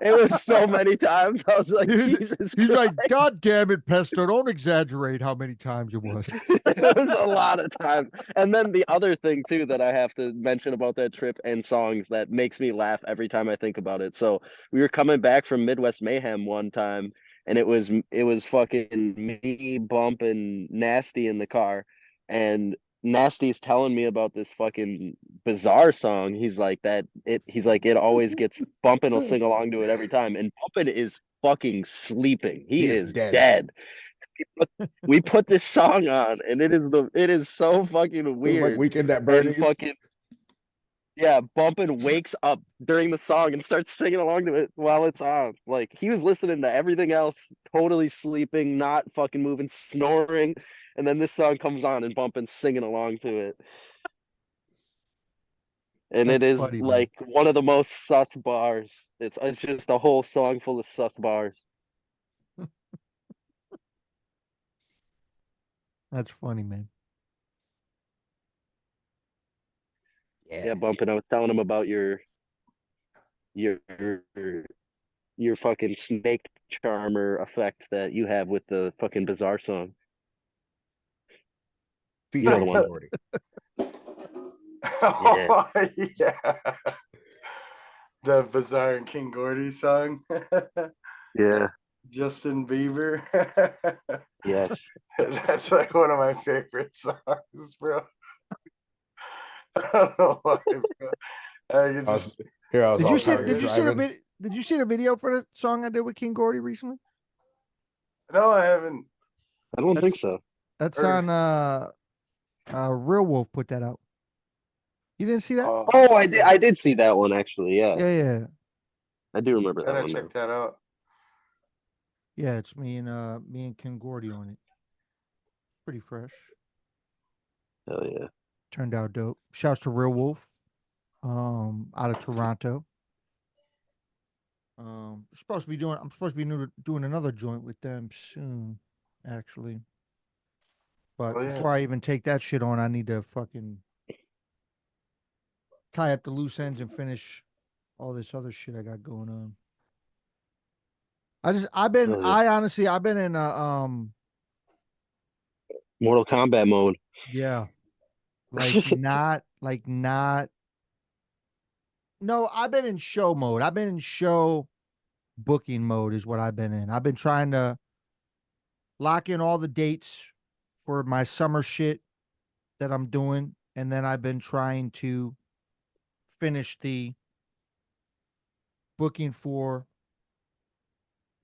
Speaker 5: it was so many times. I was like, Jesus
Speaker 1: He's
Speaker 5: Christ.
Speaker 1: like, God damn it, Pesto, don't exaggerate how many times it was.
Speaker 5: It was a lot of time. And then the other thing too that I have to mention about that trip and songs that makes me laugh every time I think about it. So we were coming back from Midwest Mayhem one time and it was fucking me, Bump, and Nasty in the car. And Nasty's telling me about this fucking bizarre song. He's like it always gets Bumpin' will sing along to it every time. And Bumpin' is fucking sleeping. He
Speaker 6: He is
Speaker 5: is
Speaker 6: dead.
Speaker 5: dead. We put this song on and it is so fucking
Speaker 6: It was like
Speaker 5: weird
Speaker 6: Weekend at
Speaker 5: and
Speaker 6: Bernie's.
Speaker 5: fucking Yeah, Bumpin wakes up during the song and starts singing along to it while it's on. Like he was listening to everything else, totally sleeping, not fucking moving, snoring, and then this song comes on and Bumpin's singing along to it. And it
Speaker 1: That's
Speaker 5: is
Speaker 1: funny, man.
Speaker 5: like one of the most sus bars. It's just a whole song full of sus bars.
Speaker 1: That's funny, man.
Speaker 5: Yeah, Bumpin, I was telling him about your your fucking snake charmer effect that you have with the fucking bizarre song. You know the
Speaker 6: Featuring
Speaker 5: one.
Speaker 6: Gordy.
Speaker 3: Oh, yeah. The Bizarre and King Gordy song.
Speaker 5: Yeah.
Speaker 3: Justin Bieber.
Speaker 5: Yes.
Speaker 3: That's like one of my favorite songs, bro. I don't know why, bro. It's
Speaker 6: I was
Speaker 3: just,
Speaker 6: here. I was
Speaker 1: Did
Speaker 6: all
Speaker 1: you see?
Speaker 6: tired
Speaker 1: Did you see the
Speaker 6: driving.
Speaker 1: video? Did you see the video for the song I did with King Gordy recently?
Speaker 3: no, I haven't.
Speaker 5: I don't think
Speaker 1: That's
Speaker 5: so.
Speaker 1: that's
Speaker 3: Or-
Speaker 1: on Real Wolf put that out. You didn't see that?
Speaker 5: Oh, I did see that one actually. Yeah.
Speaker 1: Yeah, yeah,
Speaker 5: I do remember that
Speaker 3: Gotta
Speaker 5: one now.
Speaker 3: check that out.
Speaker 1: yeah. It's me and King Gordy on it. Pretty fresh.
Speaker 5: Hell yeah.
Speaker 1: Turned out dope. Shouts to Real Wolf, out of Toronto. Supposed to be doing. I'm supposed to be doing another joint with them soon, actually. But
Speaker 3: Oh, yeah.
Speaker 1: before I even take that shit on, I need to fucking tie up the loose ends and finish all this other shit I got going on.
Speaker 5: Hell yeah.
Speaker 1: I honestly, I've been in
Speaker 5: Mortal Kombat mode.
Speaker 1: yeah, like not. No, I've been in show mode. I've been in show booking mode is what I've been in. I've been trying to lock in all the dates for my summer shit that I'm doing, and then I've been trying to finish the booking for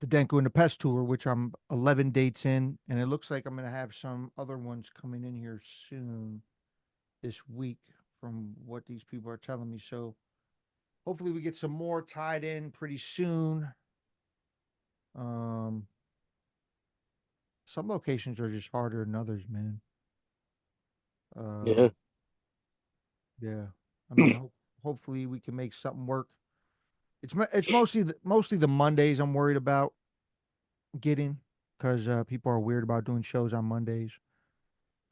Speaker 1: the Denko and the Pest tour, which I'm 11 dates in, and it looks like I'm going to have some other ones coming in here soon this week from what these people are telling me. So hopefully we get some more tied in pretty soon. Um, some locations are just harder than others, man.
Speaker 5: Yeah.
Speaker 1: Yeah. I mean, hopefully we can make something work. It's mostly the Mondays I'm worried about getting because people are weird about doing shows on Mondays.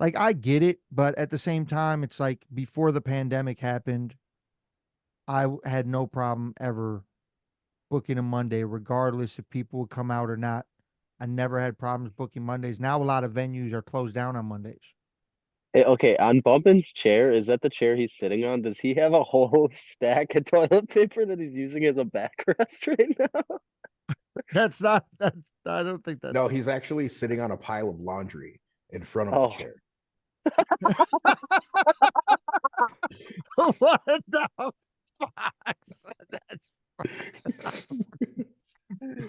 Speaker 1: Like I get it, but at the same time, it's like before the pandemic happened, had no problem ever booking a Monday, regardless if people would come out or not. I never had problems booking Mondays. Now a lot of venues are closed down on Mondays.
Speaker 5: Hey, okay, on Bumpin's chair, is that the chair he's sitting on? Does he have a whole stack of toilet paper that he's using as a backrest right now?
Speaker 1: I don't think that's
Speaker 6: No, he's actually sitting on a pile of laundry in front of
Speaker 5: Oh.
Speaker 6: the chair.
Speaker 1: what the fuck? That's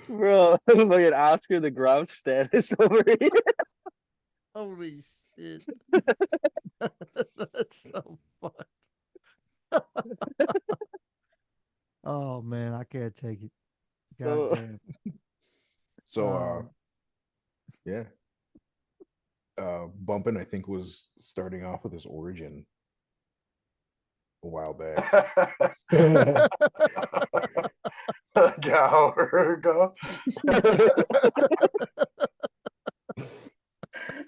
Speaker 5: Bro, fucking Oscar the Grouch status over here.
Speaker 1: holy shit. That's so fucked. Oh man, I can't take it. God
Speaker 5: Oh.
Speaker 1: damn.
Speaker 6: So
Speaker 1: Um,
Speaker 6: yeah. Bumpin', I think, was starting off with his origin a while back.
Speaker 3: Like an hour ago.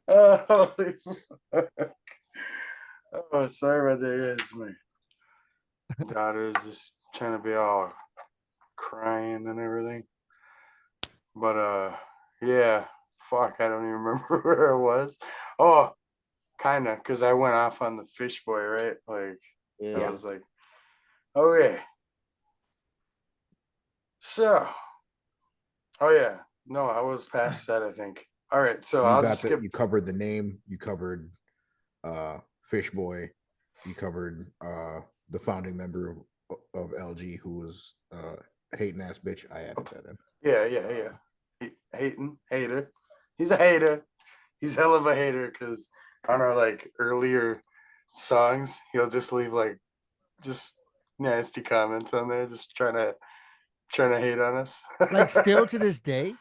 Speaker 3: Oh, holy fuck. Oh, sorry about that, guys. My daughter is just trying to be all crying and everything. But yeah, fuck, I don't even remember where it was. Oh, kinda, because I went off on the fish boy, right? Like I
Speaker 5: Yeah.
Speaker 3: was like, okay. So, oh yeah, no, I was past that, I think. All right, so I'll just skip.
Speaker 6: You covered the name, you covered Fish Boy, you covered the founding member of LG who was hating ass bitch. I added that in.
Speaker 3: Yeah. Hater. He's a hater. He's hell of a hater because on our like earlier songs, he'll just leave like just nasty comments on there, just trying to hate on us.
Speaker 1: Like still to this day.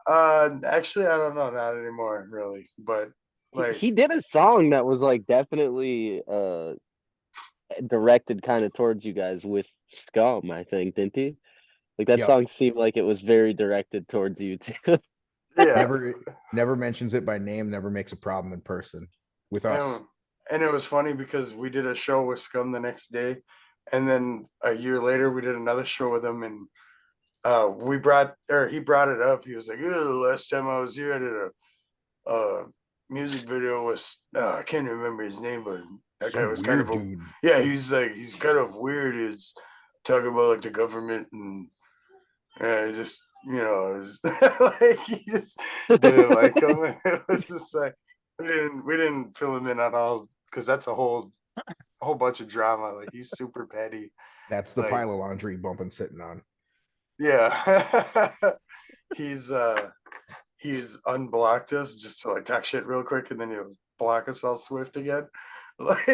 Speaker 3: Actually, I don't know, not anymore, really. But like,
Speaker 5: He did a song that was like definitely directed kind of towards you guys with Scum, I think, didn't he? Like that
Speaker 6: Yep.
Speaker 5: song seemed like it was very directed towards you too.
Speaker 3: yeah,
Speaker 6: Never mentions it by name, never makes a problem in person with us.
Speaker 3: and it was funny because we did a show with Scum the next day, and then a year later we did another show with him, and he brought it up. He was like, "Oh, the last time I was here, I did a music video with I can't remember his name, but that guy
Speaker 6: Some
Speaker 3: was kind of
Speaker 6: weird
Speaker 3: a
Speaker 6: dude.
Speaker 3: yeah. He's kind of weird. He's talking about like the government and he just it was like he just didn't like him. It was just like we didn't fill him in on all because that's a whole bunch of drama. Like he's super petty.
Speaker 6: That's the
Speaker 3: Like
Speaker 6: pile of laundry bumping sitting on.
Speaker 3: yeah, he's unblocked us just to like talk shit real quick, and then he'll block us while Swift again. Like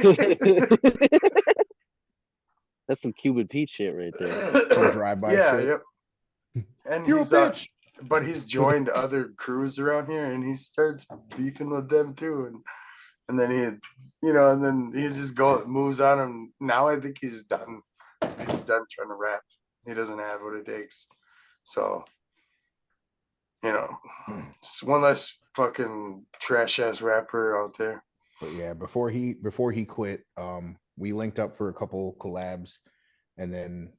Speaker 5: That's some Cuban Pete shit right there.
Speaker 6: Some drive-by
Speaker 3: yeah,
Speaker 6: shit.
Speaker 3: yep. And
Speaker 6: You're a
Speaker 3: he's
Speaker 6: bitch.
Speaker 3: but he's joined other crews around here, and he starts beefing with them too, and then and then he just moves on, and now I think he's done. He's done trying to rap. He doesn't have what it takes, so it's one less fucking trash ass rapper out there.
Speaker 6: But yeah, before he quit, we linked up for a couple collabs, and then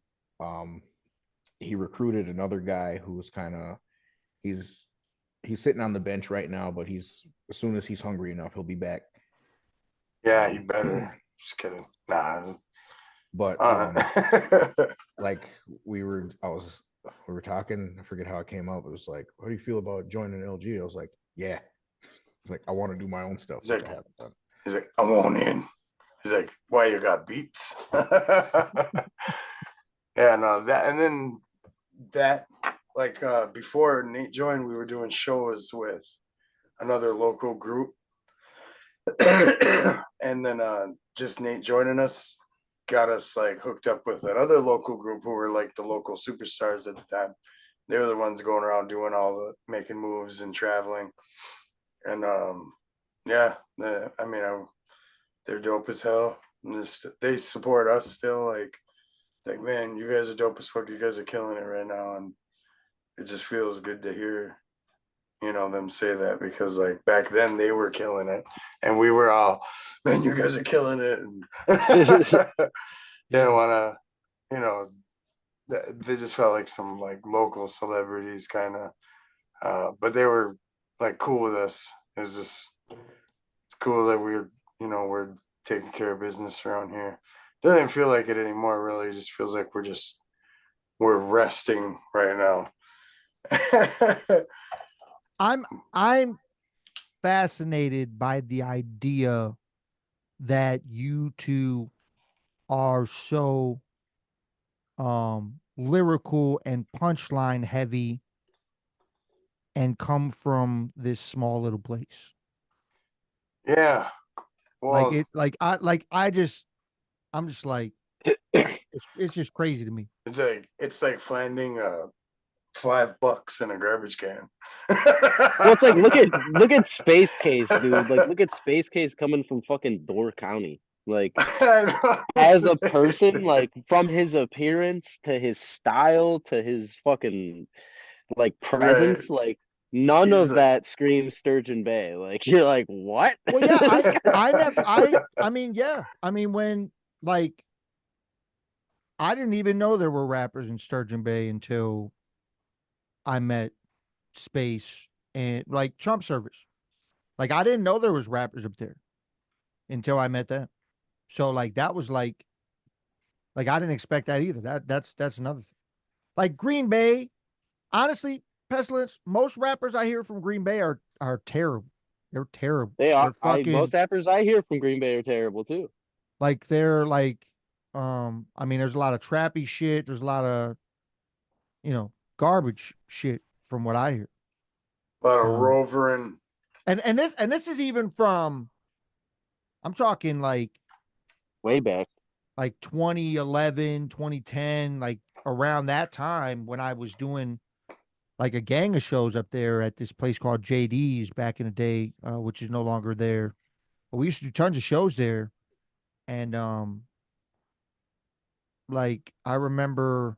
Speaker 6: he recruited another guy who was kind of he's sitting on the bench right now, but as soon as he's hungry enough, he'll be back.
Speaker 3: Yeah, he better. Just kidding. Nah.
Speaker 6: But like we were talking, I forget how it came up. It was like, how do you feel about joining LG? I was like, yeah. It's like I want to do my own stuff.
Speaker 3: He's like, I want in. He's like, why you got beats? Yeah, no, that and then that like before Nate joined, we were doing shows with another local group. And then just Nate joining us got us like hooked up with another local group who were like the local superstars at the time. They were the ones going around doing all the making moves and traveling. And yeah, they're dope as hell. And they support us still. Like man, you guys are dope as fuck. You guys are killing it right now, and it just feels good to hear them say that, because like back then they were killing it and we were all, man, you guys are killing it, and didn't want to they just felt like some like local celebrities kind of but they were like cool with us. It's cool that we're taking care of business around here. Doesn't feel like it anymore, really. It just feels like we're resting right now.
Speaker 1: I'm fascinated by the idea that you two are so lyrical and punchline heavy and come from this small little place.
Speaker 3: Yeah. Well,
Speaker 1: I'm just like it's just crazy to me.
Speaker 3: it's like finding $5 in a garbage can.
Speaker 5: Well, it's like look at Space Case, dude. Like look at Space Case coming from fucking Door County. Like as a person, like from his appearance to his style to his fucking like presence,
Speaker 3: Right.
Speaker 5: like none
Speaker 3: He's
Speaker 5: of that screams Sturgeon Bay. Like you're like, what?
Speaker 1: Well, yeah, I mean, yeah. I mean, when like I didn't even know there were rappers in Sturgeon Bay until I met Space and like Chump Service. Like I didn't know there was rappers up there until I met them. So like that was like I didn't expect that either. That's another thing. Like Green Bay, honestly, Pestilence, most rappers I hear from Green Bay are terrible. They're terrible.
Speaker 5: They are.
Speaker 1: They're fucking
Speaker 5: Most rappers I hear from Green Bay are terrible too.
Speaker 1: like they're like I mean there's a lot of trappy shit, there's a lot of garbage shit from what I hear.
Speaker 3: a lot of Rover
Speaker 1: and this is even from I'm talking like
Speaker 5: Way back.
Speaker 1: like 2011, 2010, like around that time when I was doing like a gang of shows up there at this place called JD's back in the day, which is no longer there. But we used to do tons of shows there. And like I remember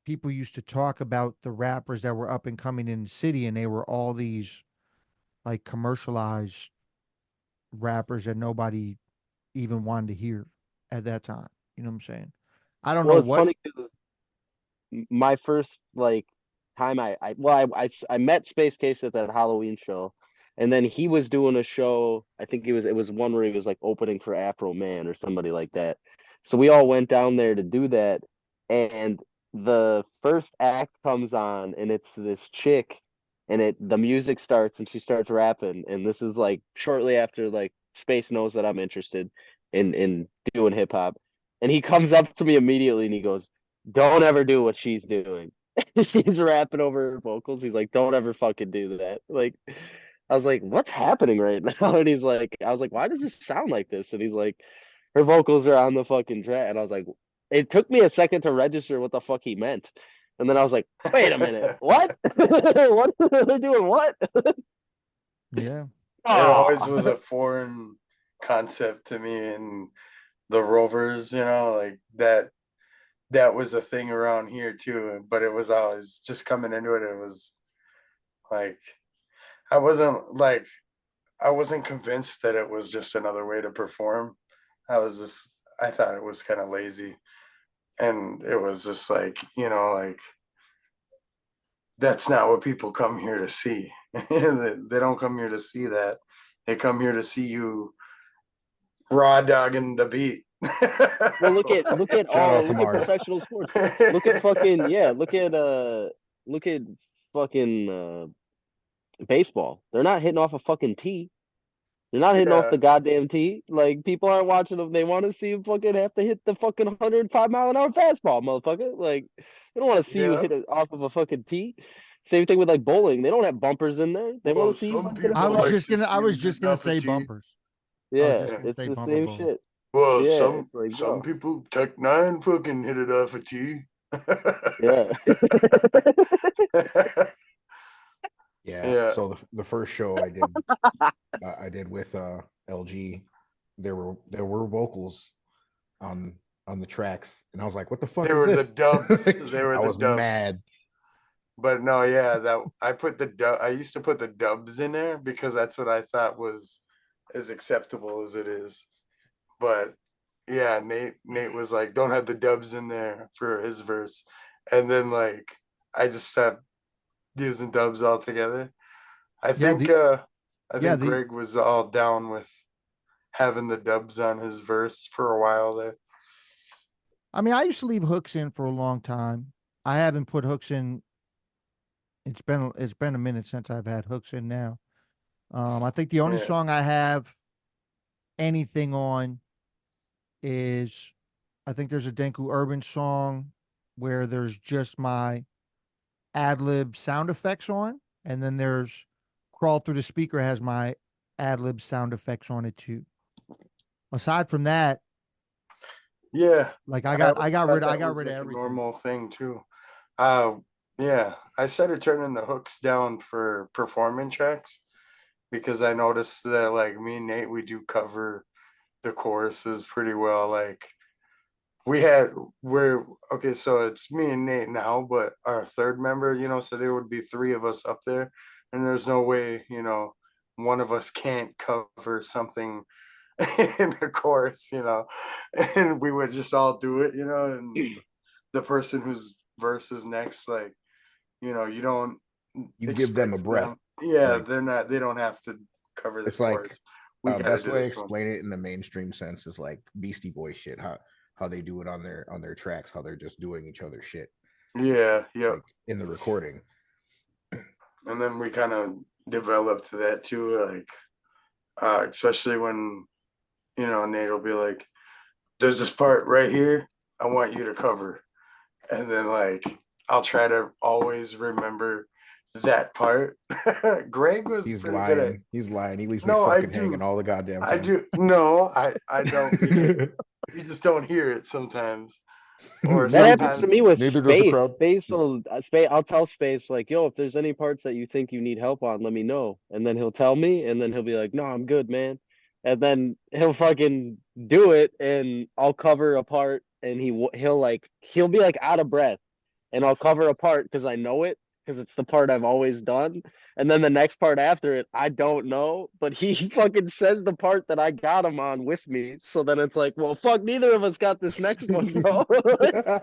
Speaker 1: people used to talk about the rappers that were up and coming in the city, and they were all these like commercialized rappers that nobody even wanted to hear at that time. You know what I'm saying? I don't know
Speaker 5: Well, it's
Speaker 1: what.
Speaker 5: funny because my first like time I met Space Case at that Halloween show, and then he was doing a show. I think it was one where he was like opening for Afro Man or somebody like that. So we all went down there to do that, and the first act comes on, and it's this chick, and the music starts, and she starts rapping, and this is like shortly after like Space knows that I'm interested in doing hip hop, and he comes up to me immediately, and he goes, don't ever do what she's doing. She's rapping over her vocals. He's like, don't ever fucking do that. Like, I was like, what's happening right now? And he's like, I was like, why does this sound like this? And he's like, her vocals are on the fucking track. And I was like, it took me a second to register what the fuck he meant. And then I was like, wait a minute, what? What? They're doing what?
Speaker 1: Yeah.
Speaker 3: It always
Speaker 5: Oh,
Speaker 3: was a foreign concept to me, and the Rovers, like that was a thing around here too, but it was always just coming into it. It was like I wasn't like I wasn't convinced that it was just another way to perform. I thought it was kind of lazy, and it was just like like that's not what people come here to see. They don't come here to see that. They come here to see you raw dogging the beat.
Speaker 5: well, look at
Speaker 6: Shout out
Speaker 5: all
Speaker 6: to
Speaker 5: look at
Speaker 6: Mars.
Speaker 5: professional sports. Look at fucking yeah. Look at fucking baseball. They're not hitting off a fucking tee. They're not hitting off
Speaker 3: Yeah,
Speaker 5: the goddamn tee. Like people aren't watching them. They want to see you fucking have to hit the fucking 105-mile-an-hour fastball, motherfucker. Like they don't want to see you
Speaker 3: yeah.
Speaker 5: hit it off of a fucking tee. Same thing with like bowling. They don't have bumpers in there. They want
Speaker 3: Well,
Speaker 5: to see you
Speaker 3: some
Speaker 5: fucking hit a
Speaker 1: I
Speaker 3: people
Speaker 1: was
Speaker 5: ball.
Speaker 3: like
Speaker 1: just
Speaker 3: to
Speaker 1: gonna I
Speaker 3: see
Speaker 1: was
Speaker 3: me
Speaker 1: just
Speaker 3: hitting
Speaker 1: gonna
Speaker 3: off a
Speaker 1: say
Speaker 3: tee.
Speaker 1: bumpers. I was
Speaker 5: Yeah,
Speaker 1: just gonna
Speaker 5: it's
Speaker 1: say
Speaker 5: the
Speaker 1: bumper
Speaker 5: same
Speaker 1: bowl.
Speaker 5: shit.
Speaker 3: Well,
Speaker 5: Yeah,
Speaker 3: some
Speaker 5: it's like
Speaker 3: some
Speaker 5: bro.
Speaker 3: people Tech Nine fucking hit it off a tee.
Speaker 5: Yeah.
Speaker 6: Yeah.
Speaker 3: Yeah,
Speaker 6: So the first show I did with LG, there were vocals on on the tracks, and I was like, what the
Speaker 3: they
Speaker 6: fuck is
Speaker 3: were the
Speaker 6: this?
Speaker 3: dubs. They were
Speaker 6: I
Speaker 3: the
Speaker 6: was
Speaker 3: dubs.
Speaker 6: mad.
Speaker 3: But no, yeah, that I used to put the dubs in there because that's what I thought was as acceptable as it is. But yeah, Nate was like, don't have the dubs in there for his verse. And then like I just stopped using dubs altogether. I
Speaker 1: Yeah,
Speaker 3: think
Speaker 1: the
Speaker 3: uh I
Speaker 1: yeah,
Speaker 3: think
Speaker 1: the
Speaker 3: Greg was all down with having the dubs on his verse for a while there.
Speaker 1: I mean I used to leave hooks in for a long time. I haven't put hooks in. It's been a minute since I've had hooks in now. I think the only
Speaker 3: Yeah.
Speaker 1: song I have anything on is I think there's a Denku Urban song where there's just my ad lib sound effects on, and then there's Crawl Through the Speaker has my ad lib sound effects on it too. Aside from that,
Speaker 3: Yeah.
Speaker 1: like
Speaker 3: I always thought
Speaker 1: I
Speaker 3: that
Speaker 1: got
Speaker 3: was
Speaker 1: rid of
Speaker 3: like a
Speaker 1: everything.
Speaker 3: normal thing too. Uh, yeah, I started turning the hooks down for performing tracks because I noticed that like me and Nate, we do cover the choruses pretty well. Like we had we're okay, so it's me and Nate now, but our third member, so there would be three of us up there, and there's no way, one of us can't cover something in the chorus, and we would just all do it, and the person whose verse is next, like, you don't
Speaker 6: You give them a
Speaker 3: expect
Speaker 6: breath.
Speaker 3: them. Yeah,
Speaker 6: Like
Speaker 3: they don't have to cover this
Speaker 6: it's like
Speaker 3: chorus. We got to
Speaker 6: best
Speaker 3: do
Speaker 6: way to
Speaker 3: this one.
Speaker 6: explain it in the mainstream sense is like Beastie Boys shit. How they do it on their tracks. How they're just doing each other's shit
Speaker 3: Yeah, yep.
Speaker 6: like in the recording.
Speaker 3: And then we kind of developed that too, like, especially when, Nate will be like, there's this part right here I want you to cover. And then, like, I'll try to always remember that part. Greg was
Speaker 6: He's
Speaker 3: pretty good at.
Speaker 6: lying. He's lying. He leaves me
Speaker 3: No, I
Speaker 6: fucking hanging
Speaker 3: do.
Speaker 6: all the goddamn
Speaker 3: I
Speaker 6: time.
Speaker 3: do. No, I don't mean it. You just don't hear it sometimes. Or
Speaker 5: That happens to
Speaker 3: sometimes.
Speaker 5: me with
Speaker 6: Neither does the
Speaker 5: Space.
Speaker 6: crowd.
Speaker 5: I'll tell Space like, yo, if there's any parts that you think you need help on, let me know. And then he'll tell me, and then he'll be like, no, I'm good, man. And then he'll fucking do it, and I'll cover a part, and he'll be like out of breath, and I'll cover a part because I know it because it's the part I've always done. And then the next part after it, I don't know, but he fucking says the part that I got him on with me. So then it's like, well, fuck, neither of us got this next one, bro.
Speaker 3: Yeah.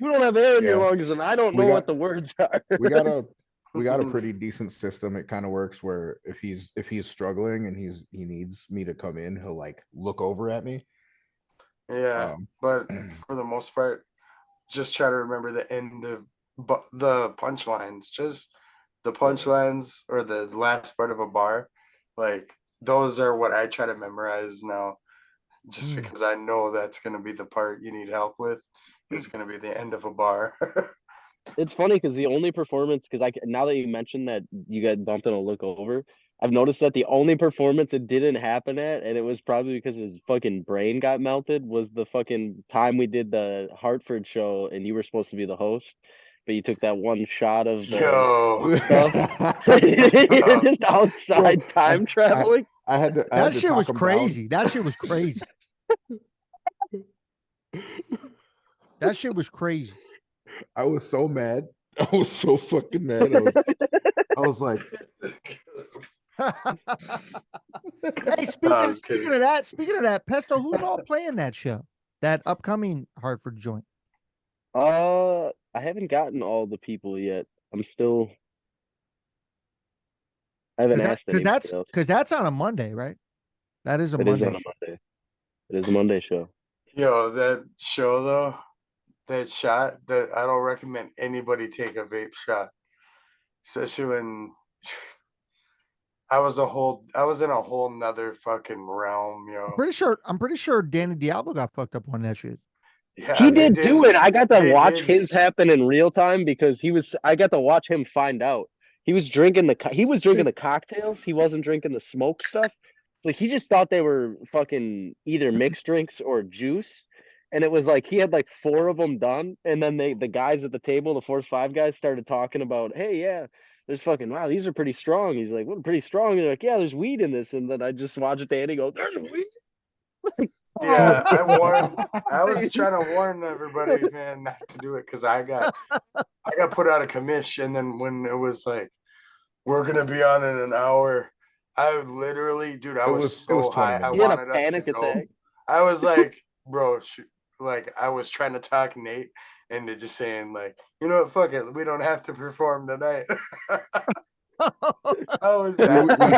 Speaker 5: You don't have air in your
Speaker 6: Yeah.
Speaker 5: lungs, and I don't
Speaker 6: We
Speaker 5: know
Speaker 6: got-
Speaker 5: what the words are.
Speaker 6: we got a pretty decent system. It kind of works where if he's struggling and he needs me to come in, he'll like look over at me.
Speaker 3: Yeah. But for the most part, just try to remember the end of the punchlines. Just the punchlines or the last part of a bar. Like those are what I try to memorize now. Just because I know that's going to be the part you need help with. Is going to be the end of a bar.
Speaker 5: It's funny because the only performance, now that you mentioned that you got bumped and a look over, I've noticed that the only performance it didn't happen at, and it was probably because his fucking brain got melted, was the fucking time we did the Hartford show and you were supposed to be the host, but you took that one shot of the
Speaker 3: Yo.
Speaker 5: stuff. You're just outside time traveling.
Speaker 6: I had to
Speaker 1: That shit
Speaker 6: talk
Speaker 1: was
Speaker 6: him down.
Speaker 1: crazy. That shit was crazy. That shit was crazy.
Speaker 6: I was so mad. I was so fucking mad. I was like,
Speaker 1: Hey, speaking of that, Pesto, who's all playing that show? That upcoming Hartford joint.
Speaker 5: I haven't gotten all the people yet. I haven't asked anybody else.
Speaker 1: Because that's on a Monday, right? That is a
Speaker 5: It is
Speaker 1: Monday.
Speaker 5: on a Monday. It is a Monday show.
Speaker 3: Yo, that show though, that shot, that I don't recommend anybody take a vape shot, especially when I was in a whole nother fucking realm, yo.
Speaker 1: I'm pretty sure Danny Diablo got fucked up on that shit.
Speaker 3: Yeah,
Speaker 5: He did do it. I got to
Speaker 3: they
Speaker 5: watch
Speaker 3: did.
Speaker 5: his happen in real time because I got to watch him find out. He was drinking the cocktails. He wasn't drinking the smoke stuff. So he just thought they were fucking either mixed drinks or juice. And it was like he had like 4 of them done. And then the guys at the table, the 4th 5 guys, started talking about, hey, yeah, there's fucking, wow, these are pretty strong. He's like, what, pretty strong? And they're like, yeah, there's weed in this. And then I just watched Danny go, there's weed.
Speaker 3: Yeah, I was trying to warn everybody, man, not to do it because I got put out of commission. And then when it was like, we're gonna be on in an hour, I literally, dude, I was so high. I
Speaker 5: He had a
Speaker 3: wanted us to
Speaker 5: panic
Speaker 3: go.
Speaker 5: attack.
Speaker 3: I was like, bro, like I was trying to talk Nate into just saying like, you know what, fuck it, we don't have to perform tonight. I was
Speaker 6: we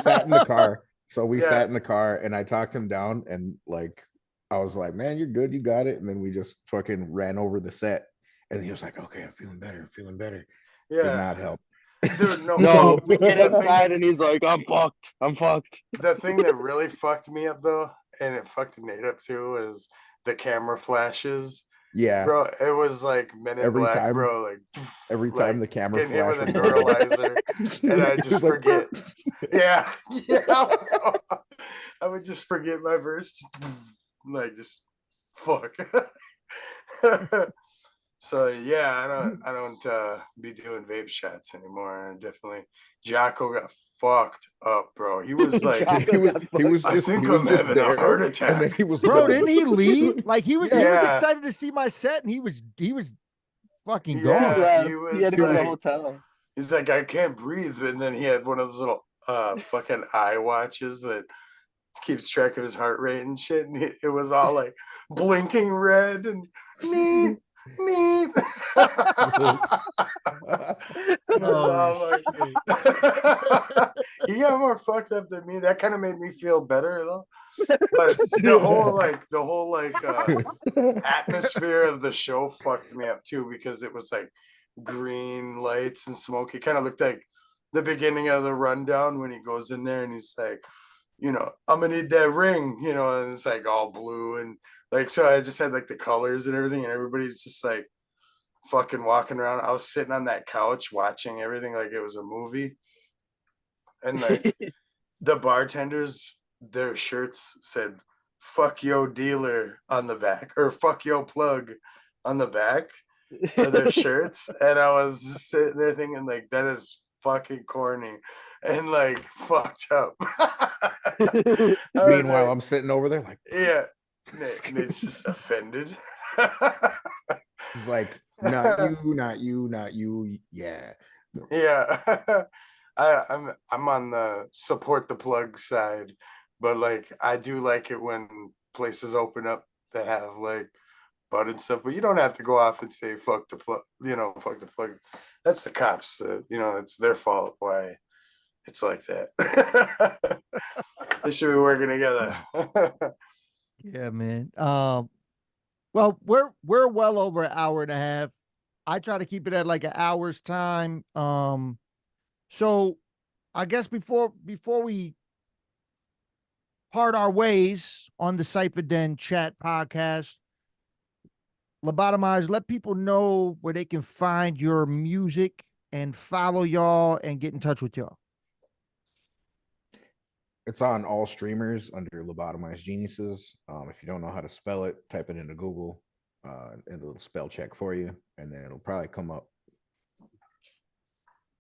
Speaker 6: sat in the car. So we
Speaker 3: Yeah.
Speaker 6: sat in the car and I talked him down and like I was like, man, you're good, you got it. And then we just fucking ran over the set. And he was like, okay, I'm feeling better, feeling better.
Speaker 3: Yeah.
Speaker 6: Did not help.
Speaker 3: Dude, no,
Speaker 5: No,
Speaker 3: the
Speaker 5: we get
Speaker 3: thing
Speaker 5: inside and he's like, I'm fucked. I'm fucked.
Speaker 3: The thing that really fucked me up though, and it fucked Nate up too, is the camera flashes.
Speaker 6: Yeah.
Speaker 3: Bro, it was like Men in
Speaker 6: Every
Speaker 3: Black,
Speaker 6: time-
Speaker 3: bro. Like
Speaker 6: Every
Speaker 3: like,
Speaker 6: time the camera
Speaker 3: getting hit with a
Speaker 6: flashed,
Speaker 3: neuralizer, and I just forget. Yeah, bro. I would just forget my verse, just fuck. So yeah, I don't be doing vape shots anymore. And definitely, Jocko got fucked up, bro. He was like,
Speaker 6: he was
Speaker 3: I
Speaker 6: just,
Speaker 3: think
Speaker 6: he was
Speaker 3: I'm
Speaker 6: just
Speaker 3: having
Speaker 6: there,
Speaker 3: a heart
Speaker 6: and then
Speaker 3: attack.
Speaker 6: he was
Speaker 1: Bro,
Speaker 6: gone.
Speaker 1: didn't he leave? Like he was
Speaker 3: Yeah.
Speaker 1: excited to see my set and he was fucking
Speaker 3: Yeah.
Speaker 1: gone.
Speaker 3: he was
Speaker 5: He had to go to the
Speaker 3: like-
Speaker 5: hotel.
Speaker 3: He's like, I can't breathe, and then he had one of those little fucking eye watches that keeps track of his heart rate and shit, and it was all like blinking red and meep meep. It was all like- he got more fucked up than me. That kind of made me feel better though. But the whole atmosphere of the show fucked me up too, because it was like green lights and smoke. It kind of looked like the beginning of the rundown when he goes in there and he's like, you know, I'm gonna need that ring, you know, and it's like all blue and like, so I just had like the colors and everything, and everybody's just like fucking walking around. I was sitting on that couch watching everything like it was a movie. And like the bartenders, their shirts said "fuck yo dealer" on the back, or "fuck yo plug" on the back of their shirts. And I was just sitting there thinking, like, that is fucking corny and like fucked up. I was
Speaker 6: Meanwhile,
Speaker 3: like,
Speaker 6: I'm sitting over there like,
Speaker 3: yeah, Nate's just offended.
Speaker 6: he's like, not you, not you, not you. Yeah.
Speaker 3: Yeah. I'm on the support the plug side, but like I do like it when places open up that have like bud and stuff, but you don't have to go off and say fuck the plug, fuck the plug. That's the cops. It's their fault why it's like that. They should be working together.
Speaker 1: Yeah, man. Well, we're well over an hour and a half. I try to keep it at like an hour's time. So I guess before we part our ways on the CyphaDen chat podcast, Lobotomized, let people know where they can find your music and follow y'all and get in touch with y'all.
Speaker 6: It's on all streamers under Lobotomized Geniuses. If you don't know how to spell it, type it into Google, and it'll spell check for you, and then it'll probably come up.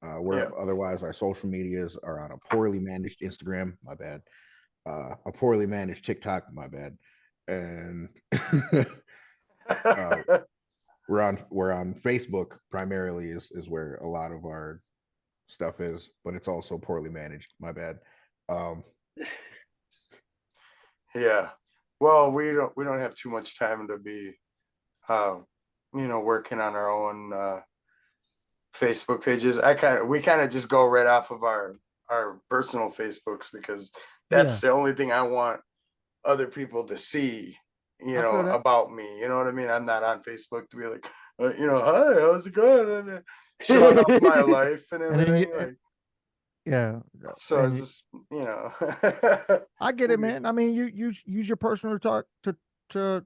Speaker 6: Otherwise, our social medias are on a poorly managed Instagram, my bad. A poorly managed TikTok, my bad. And we're on Facebook primarily is where a lot of our stuff is, but it's also poorly managed, my bad.
Speaker 3: Yeah. Well, we don't have too much time to be working on our own Facebook pages. We kind of just go right off of our personal Facebooks because that's the only thing I want other people to see, about me. You know what I mean? I'm not on Facebook to be like, hi, how's it going? And showing off my life and
Speaker 1: And then
Speaker 3: everything.
Speaker 1: yeah.
Speaker 3: So
Speaker 1: And
Speaker 3: it's just,
Speaker 1: I get it, man. I mean, you use your personal talk to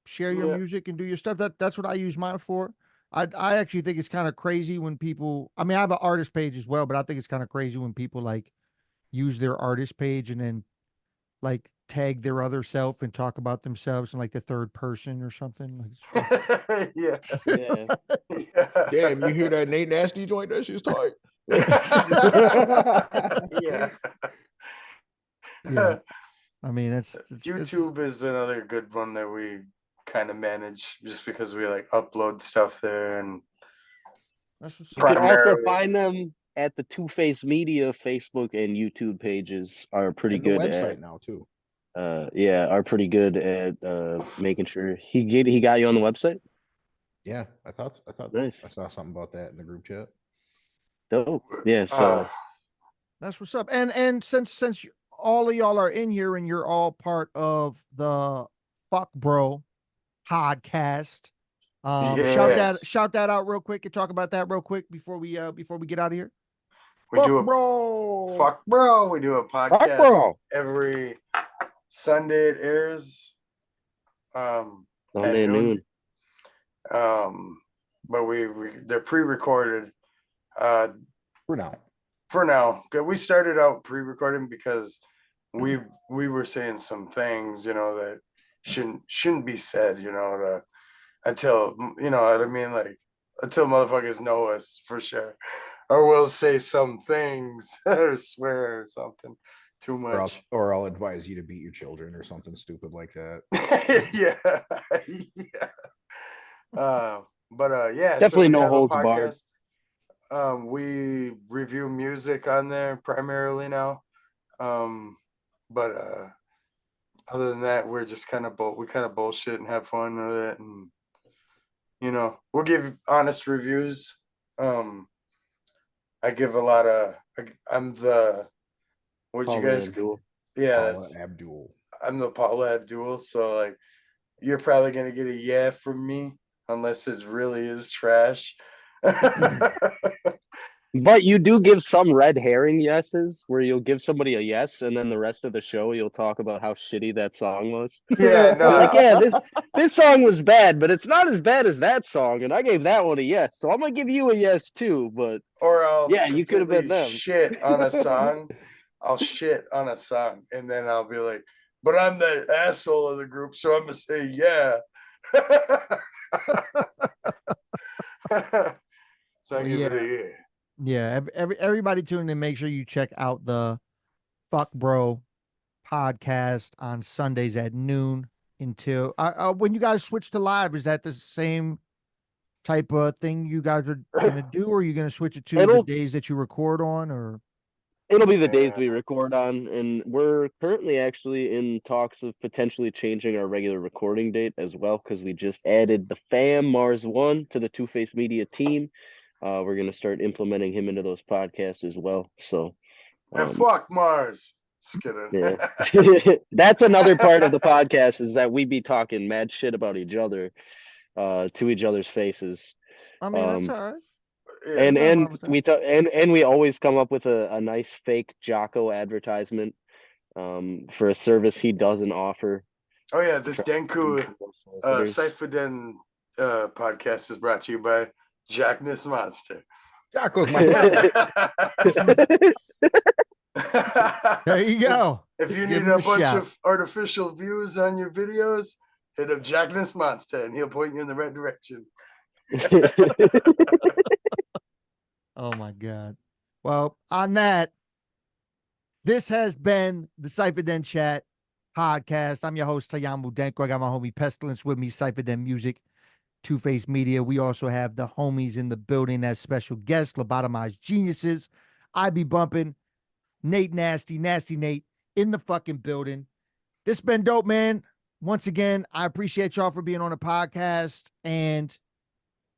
Speaker 1: share your music and do your stuff. That's what I use mine for. I actually think it's kind of crazy when people. I mean, I have an artist page as well, but I think it's kind of crazy when people like use their artist page and then like tag their other self and talk about themselves in like the third person or something. Like,
Speaker 3: yeah.
Speaker 5: Yeah.
Speaker 6: Damn, you hear that Nate Nasty joint? That shit's tight.
Speaker 3: Yeah.
Speaker 1: yeah. I mean, it's
Speaker 3: YouTube is another good one that we kind of manage just because we like upload stuff there, and
Speaker 1: that's what's
Speaker 5: You can also
Speaker 3: primarily
Speaker 5: find them at the Two Face Media Facebook and YouTube pages are pretty
Speaker 6: And the
Speaker 5: good
Speaker 6: website
Speaker 5: at
Speaker 6: now too.
Speaker 5: are pretty good at making sure he got you on the website.
Speaker 6: Yeah, I thought
Speaker 5: Nice.
Speaker 6: I saw something about that in the group chat.
Speaker 5: Dope. Yeah, so
Speaker 1: that's what's up. And since all of y'all are in here and you're all part of the Fuck Bro podcast, shout that out real quick and talk about that real quick before we get out of here.
Speaker 3: we do a
Speaker 6: bro.
Speaker 3: fuck bro. We do a podcast
Speaker 5: bro.
Speaker 3: every Sunday. It airs
Speaker 5: Sunday
Speaker 3: at noon. But they're pre-recorded
Speaker 6: For now.
Speaker 3: for now. We started out pre-recording because we were saying some things, that shouldn't be said, until you know what I mean, like until motherfuckers know us for sure, or we'll say some things or swear or something too much.
Speaker 6: Or I'll advise you to beat your children or something stupid like that.
Speaker 3: Yeah. Yeah.
Speaker 5: Definitely
Speaker 3: we
Speaker 5: no
Speaker 3: have a
Speaker 5: holds barred.
Speaker 3: podcast. We review music on there primarily now. But other than that, we're just kind of bullshit and have fun with it, and we'll give honest reviews. I give a lot of. I'm the. What'd you
Speaker 5: Paula
Speaker 3: guys?
Speaker 5: Abdul.
Speaker 3: Yeah,
Speaker 6: Paula Abdul.
Speaker 3: I'm the Paula Abdul. So like, you're probably gonna get a yeah from me unless it really is trash.
Speaker 5: But you do give some red herring yeses, where you'll give somebody a yes, and then the rest of the show you'll talk about how shitty that song was.
Speaker 3: Yeah,
Speaker 5: You're like,
Speaker 3: no.
Speaker 5: yeah, this song was bad, but it's not as bad as that song, and I gave that one a yes, so I'm gonna give you a yes too. But
Speaker 3: Or I'll
Speaker 5: yeah, you could have been
Speaker 3: completely
Speaker 5: them.
Speaker 3: shit on a song. I'll shit on a song, and then I'll be like, "But I'm the asshole of the group, so I'm gonna say yeah." So I
Speaker 1: Well,
Speaker 3: give it
Speaker 1: yeah.
Speaker 3: a yeah.
Speaker 1: Yeah, everybody tune in. Make sure you check out the Fuck Bro podcast on Sundays at noon until when you guys switch to live. Is that the same type of thing you guys are gonna do, or are you gonna switch it to the
Speaker 5: It'll
Speaker 1: days that you record on? Or
Speaker 5: it'll be the days
Speaker 3: Yeah.
Speaker 5: we record on, and we're currently actually in talks of potentially changing our regular recording date as well, because we just added the fam Mars One to the Two Face Media team. We're gonna start implementing him into those podcasts as well. So
Speaker 3: And fuck Mars. Just kidding.
Speaker 5: yeah, that's another part of the podcast, is that we be talking mad shit about each other, to each other's faces.
Speaker 1: I mean, that's
Speaker 5: Um,
Speaker 1: all right.
Speaker 3: Yeah.
Speaker 1: There's nothing wrong
Speaker 5: and
Speaker 1: with that.
Speaker 5: and we always come up with a nice fake Jocko advertisement, for a service he doesn't offer.
Speaker 3: Oh yeah, this Denku
Speaker 5: Listeners.
Speaker 3: CyphaDen podcast is brought to you by Jackness Monster.
Speaker 6: Jocko's my brother.
Speaker 1: There you go.
Speaker 3: If you
Speaker 1: Give
Speaker 3: need
Speaker 1: him
Speaker 3: a bunch
Speaker 1: shout.
Speaker 3: of artificial views on your videos, hit up Jackness Monster and he'll point you in the right direction.
Speaker 1: Oh my god. Well, on that, this has been the CyphaDen Chat podcast. I'm your host, Tayam Mudenko. I got my homie Pestilence with me, CyphaDen Music, Two Face Media. We also have the homies in the building as special guests, Lobotomized Geniuses. I be bumping Nate Nasty Nate in the fucking building. This been dope, man. Once again, I appreciate y'all for being on the podcast, and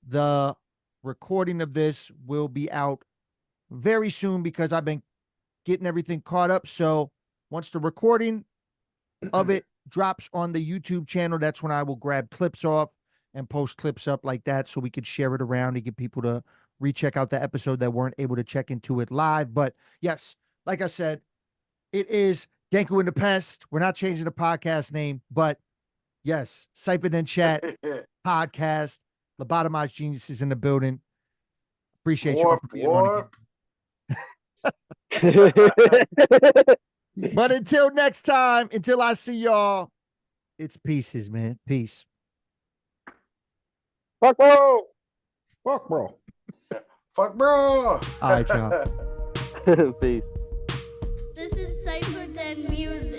Speaker 1: the recording of this will be out very soon because I've been getting everything caught up. So once the recording of it drops on the YouTube channel, that's when I will grab clips off and post clips up like that so we could share it around and get people to recheck out the episode that weren't able to check into it live. But yes, like I said, it is Danko in the Pest. We're not changing the podcast name, but yes, CyphaDen Chat podcast. Lobotomized Geniuses in the building. Appreciate y'all for being on again. But until next time, until I see y'all, it's pieces, man. Peace.
Speaker 6: Fuck bro. Fuck bro.
Speaker 3: Fuck bro.
Speaker 1: All right, y'all.
Speaker 5: Peace.
Speaker 4: This is CyphaDen Music.